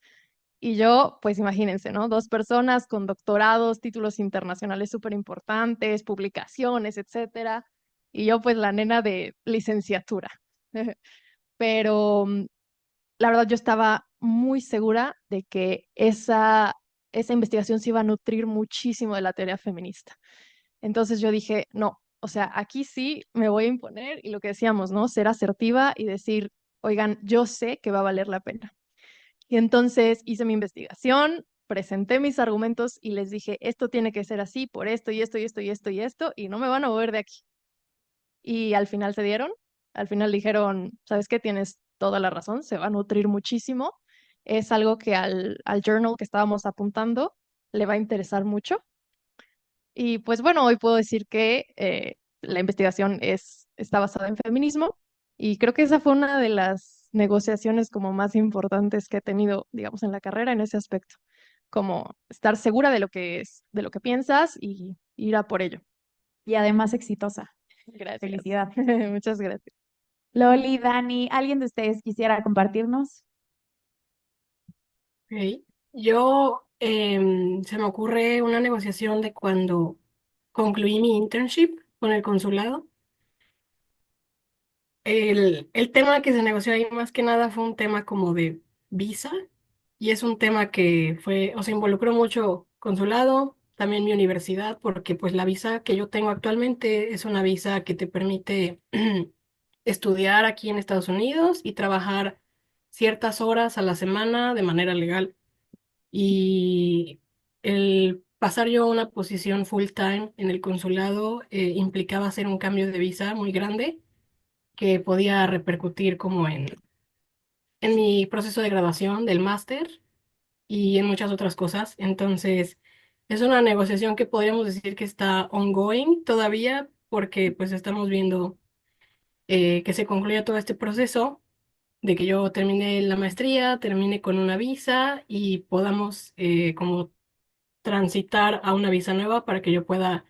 Y yo, pues imagínense, ¿no? Dos personas con doctorados, títulos internacionales súper importantes, publicaciones, etcétera. Y yo, pues, la nena de licenciatura. Pero la verdad, yo estaba muy segura de que esa investigación se iba a nutrir muchísimo de la teoría feminista. Entonces yo dije, no, o sea, aquí sí me voy a imponer y lo que decíamos, ¿no? Ser asertiva y decir, oigan, yo sé que va a valer la pena. Y entonces hice mi investigación, presenté mis argumentos y les dije, esto tiene que ser así por esto y esto y esto y esto y esto, y no me van a mover de aquí. Y al final se dieron, al final dijeron, ¿sabes qué? Tienes toda la razón, se va a nutrir muchísimo. Es algo que al journal que estábamos apuntando le va a interesar mucho. Y pues bueno, hoy puedo decir que la investigación está basada en feminismo y creo que esa fue una de las negociaciones como más importantes que he tenido, digamos, en la carrera en ese aspecto, como estar segura de lo que es, de lo que piensas y ir a por ello. Y además exitosa. Gracias. Felicidad. Muchas gracias. Loli, Dani, ¿alguien de ustedes quisiera compartirnos? Ok. Yo, se me ocurre una negociación de cuando concluí mi internship con el consulado. El tema que se negoció ahí más que nada fue un tema como de visa y es un tema que fue, o sea, involucró mucho consulado, también mi universidad, porque pues la visa que yo tengo actualmente es una visa que te permite estudiar aquí en Estados Unidos y trabajar ciertas horas a la semana de manera legal. Y el pasar yo a una posición full time en el consulado implicaba hacer un cambio de visa muy grande que podía repercutir como en mi proceso de graduación del máster y en muchas otras cosas. Entonces, es una negociación que podríamos decir que está ongoing todavía porque pues estamos viendo que se concluya todo este proceso de que yo termine la maestría, termine con una visa y podamos como transitar a una visa nueva para que yo pueda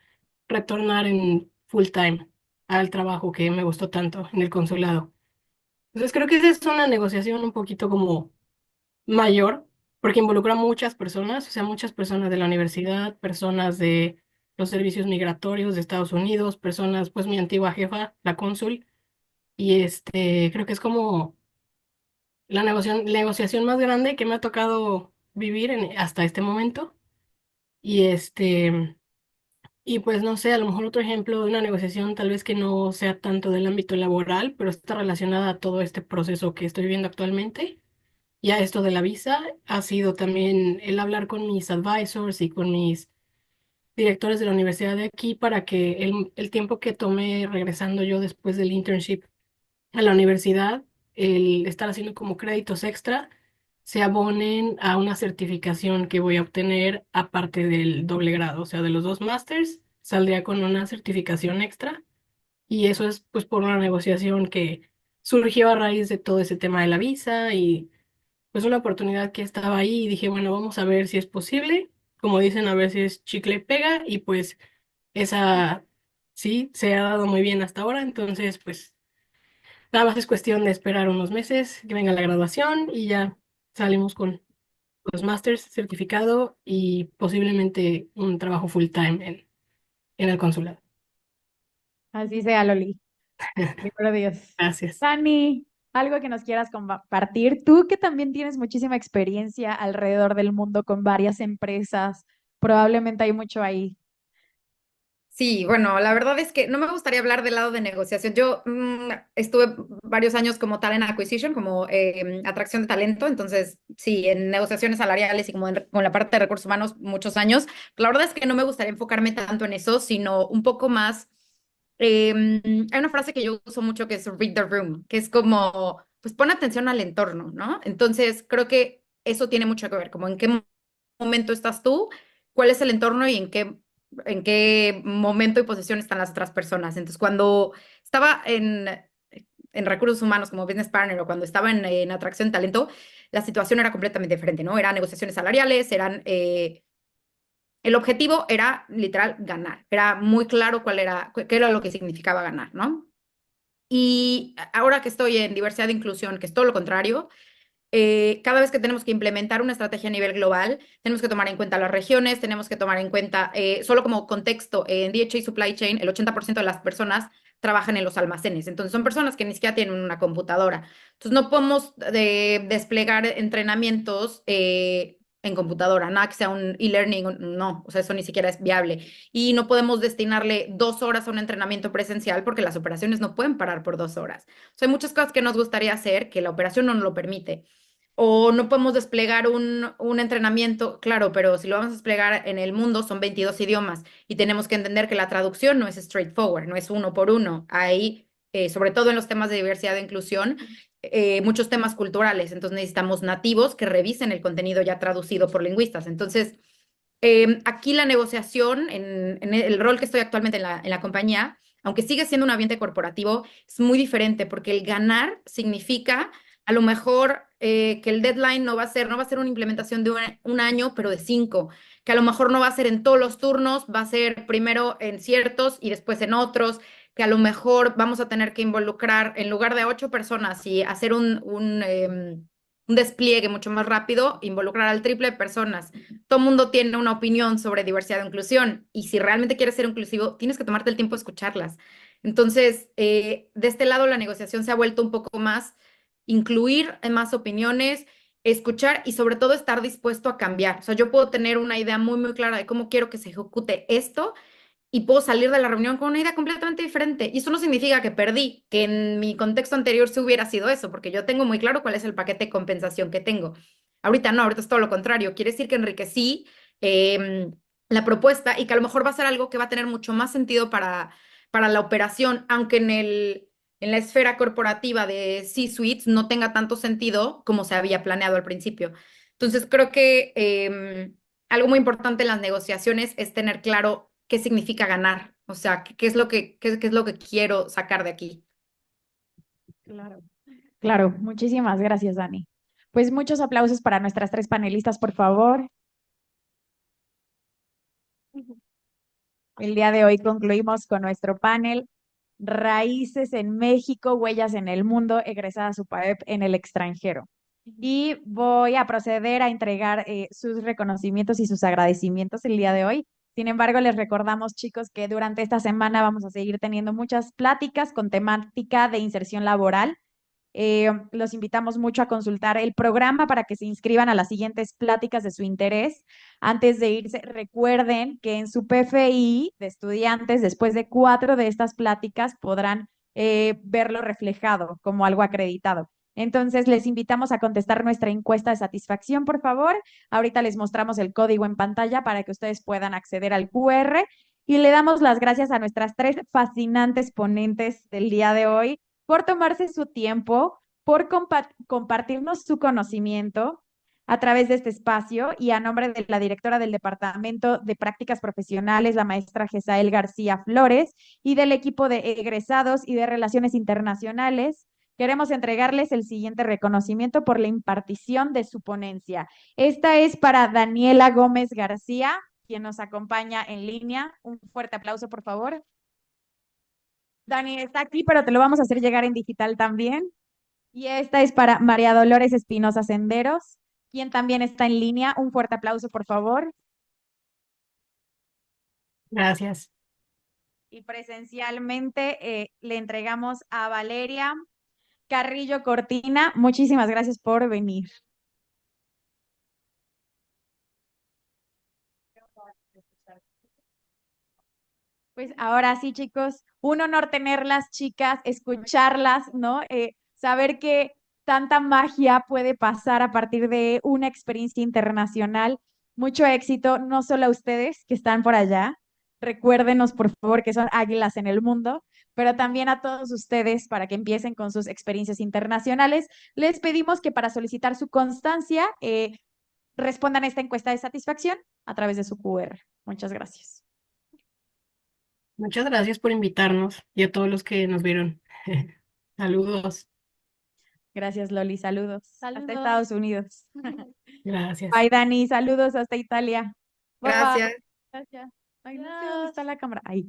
retornar en full time al trabajo que me gustó tanto en el consulado. Entonces creo que esa es una negociación un poquito como mayor, porque involucra a muchas personas, o sea, muchas personas de la universidad, personas de los servicios migratorios de Estados Unidos, personas, pues mi antigua jefa, la cónsul, y creo que es como negociación más grande que me ha tocado vivir hasta este momento. Y y pues no sé, a lo mejor otro ejemplo de una negociación tal vez que no sea tanto del ámbito laboral, pero está relacionada a todo este proceso que estoy viviendo actualmente. Ya esto de la visa ha sido también el hablar con mis advisors y con mis directores de la universidad de aquí para que el tiempo que tomé regresando yo después del internship a la universidad, el estar haciendo como créditos extra, se abonen a una certificación que voy a obtener aparte del doble grado, o sea, de los dos másters, saldría con una certificación extra y eso es pues por una negociación que surgió a raíz de todo ese tema de la visa y pues una oportunidad que estaba ahí y dije, bueno, vamos a ver si es posible, como dicen, a ver si es chicle y pega y pues esa sí se ha dado muy bien hasta ahora, entonces pues nada más es cuestión de esperar unos meses que venga la graduación y ya salimos con los masters, certificado y posiblemente un trabajo full time en el consulado. Así sea, Loli. Primero Dios. Gracias. Dani, algo que nos quieras compartir. Tú que también tienes muchísima experiencia alrededor del mundo con varias empresas, probablemente hay mucho ahí. Sí, bueno, la verdad es que no me gustaría hablar del lado de negociación. Yo estuve varios años como talent acquisition, como atracción de talento, entonces sí, en negociaciones salariales y como con la parte de recursos humanos muchos años. La verdad es que no me gustaría enfocarme tanto en eso, sino un poco más. Hay una frase que yo uso mucho que es read the room, que es como, pues pon atención al entorno, ¿no? Entonces creo que eso tiene mucho que ver, como en qué momento estás tú, cuál es el entorno y en qué momento y posición están las otras personas. Entonces, cuando estaba en recursos humanos como business partner o cuando estaba en atracción de talento, la situación era completamente diferente, ¿no? Eran negociaciones salariales, el objetivo era literal ganar. Era muy claro qué era lo que significaba ganar, ¿no? Y ahora que estoy en diversidad e inclusión, que es todo lo contrario, cada vez que tenemos que implementar una estrategia a nivel global, tenemos que tomar en cuenta las regiones, tenemos que tomar en cuenta, solo como contexto, en DHA Supply Chain, el 80% de las personas trabajan en los almacenes. Entonces, son personas que ni siquiera tienen una computadora. Entonces, no podemos desplegar entrenamientos en computadora, nada que sea un e-learning, no, o sea, eso ni siquiera es viable. Y no podemos destinarle 2 horas a un entrenamiento presencial porque las operaciones no pueden parar por 2 horas. O sea, hay muchas cosas que nos gustaría hacer que la operación no nos lo permite. O no podemos desplegar un entrenamiento, claro, pero si lo vamos a desplegar en el mundo son 22 idiomas y tenemos que entender que la traducción no es straightforward, no es uno por uno. Hay, sobre todo en los temas de diversidad e inclusión, muchos temas culturales. Entonces necesitamos nativos que revisen el contenido ya traducido por lingüistas. Entonces, aquí la negociación, en el rol que estoy actualmente en la compañía, aunque sigue siendo un ambiente corporativo, es muy diferente porque el ganar significa a lo mejor que el deadline no va a ser una implementación de un año, pero de 5, que a lo mejor no va a ser en todos los turnos, va a ser primero en ciertos y después en otros, que a lo mejor vamos a tener que involucrar en lugar de 8 personas y hacer un despliegue mucho más rápido, involucrar al triple de personas. Todo el mundo tiene una opinión sobre diversidad e inclusión y si realmente quieres ser inclusivo, tienes que tomarte el tiempo de escucharlas. Entonces, de este lado, la negociación se ha vuelto un poco más incluir en más opiniones, escuchar y sobre todo estar dispuesto a cambiar. O sea, yo puedo tener una idea muy, muy clara de cómo quiero que se ejecute esto y puedo salir de la reunión con una idea completamente diferente. Y eso no significa que perdí, que en mi contexto anterior se hubiera sido eso, porque yo tengo muy claro cuál es el paquete de compensación que tengo. Ahorita no, ahorita es todo lo contrario. Quiere decir que enriquecí la propuesta y que a lo mejor va a ser algo que va a tener mucho más sentido para la operación, aunque en la esfera corporativa de C-suites no tenga tanto sentido como se había planeado al principio. Entonces, creo que algo muy importante en las negociaciones es tener claro qué significa ganar, o sea, qué es lo qué es lo que quiero sacar de aquí. Claro. Claro, muchísimas gracias, Dani. Pues muchos aplausos para nuestras tres panelistas, por favor. El día de hoy concluimos con nuestro panel Raíces en México, Huellas en el Mundo, egresada SUPAEP en el extranjero. Y voy a proceder a entregar sus reconocimientos y sus agradecimientos el día de hoy. Sin embargo, les recordamos, chicos, que durante esta semana vamos a seguir teniendo muchas pláticas con temática de inserción laboral. Los invitamos mucho a consultar el programa para que se inscriban a las siguientes pláticas de su interés. Antes de irse, recuerden que en su PFI de estudiantes, después de 4 de estas pláticas, podrán verlo reflejado como algo acreditado. Entonces, les invitamos a contestar nuestra encuesta de satisfacción, por favor. Ahorita les mostramos el código en pantalla para que ustedes puedan acceder al QR. Y le damos las gracias a nuestras tres fascinantes ponentes del día de hoy por tomarse su tiempo, por compartirnos su conocimiento a través de este espacio y a nombre de la directora del Departamento de Prácticas Profesionales, la maestra Gesael García Flores, y del equipo de egresados y de Relaciones Internacionales, queremos entregarles el siguiente reconocimiento por la impartición de su ponencia. Esta es para Daniela Gómez García, quien nos acompaña en línea. Un fuerte aplauso, por favor. Dani está aquí, pero te lo vamos a hacer llegar en digital también. Y esta es para María Dolores Espinosa Senderos, quien también está en línea. Un fuerte aplauso, por favor. Gracias. Y presencialmente le entregamos a Valeria Carrillo Cortina. Muchísimas gracias por venir. Pues ahora sí, chicos, un honor tenerlas, chicas, escucharlas, ¿no? Saber que tanta magia puede pasar a partir de una experiencia internacional. Mucho éxito, no solo a ustedes que están por allá. Recuérdenos, por favor, que son águilas en el mundo, pero también a todos ustedes para que empiecen con sus experiencias internacionales. Les pedimos que para solicitar su constancia respondan a esta encuesta de satisfacción a través de su QR. Muchas gracias. Muchas gracias por invitarnos y a todos los que nos vieron. Saludos. Gracias, Loli. Saludos. Hasta Saludos. Estados Unidos. Gracias. Bye, Dani. Saludos hasta Italia. Bye. Gracias. Gracias. Ay, no sé dónde está la cámara. Ahí.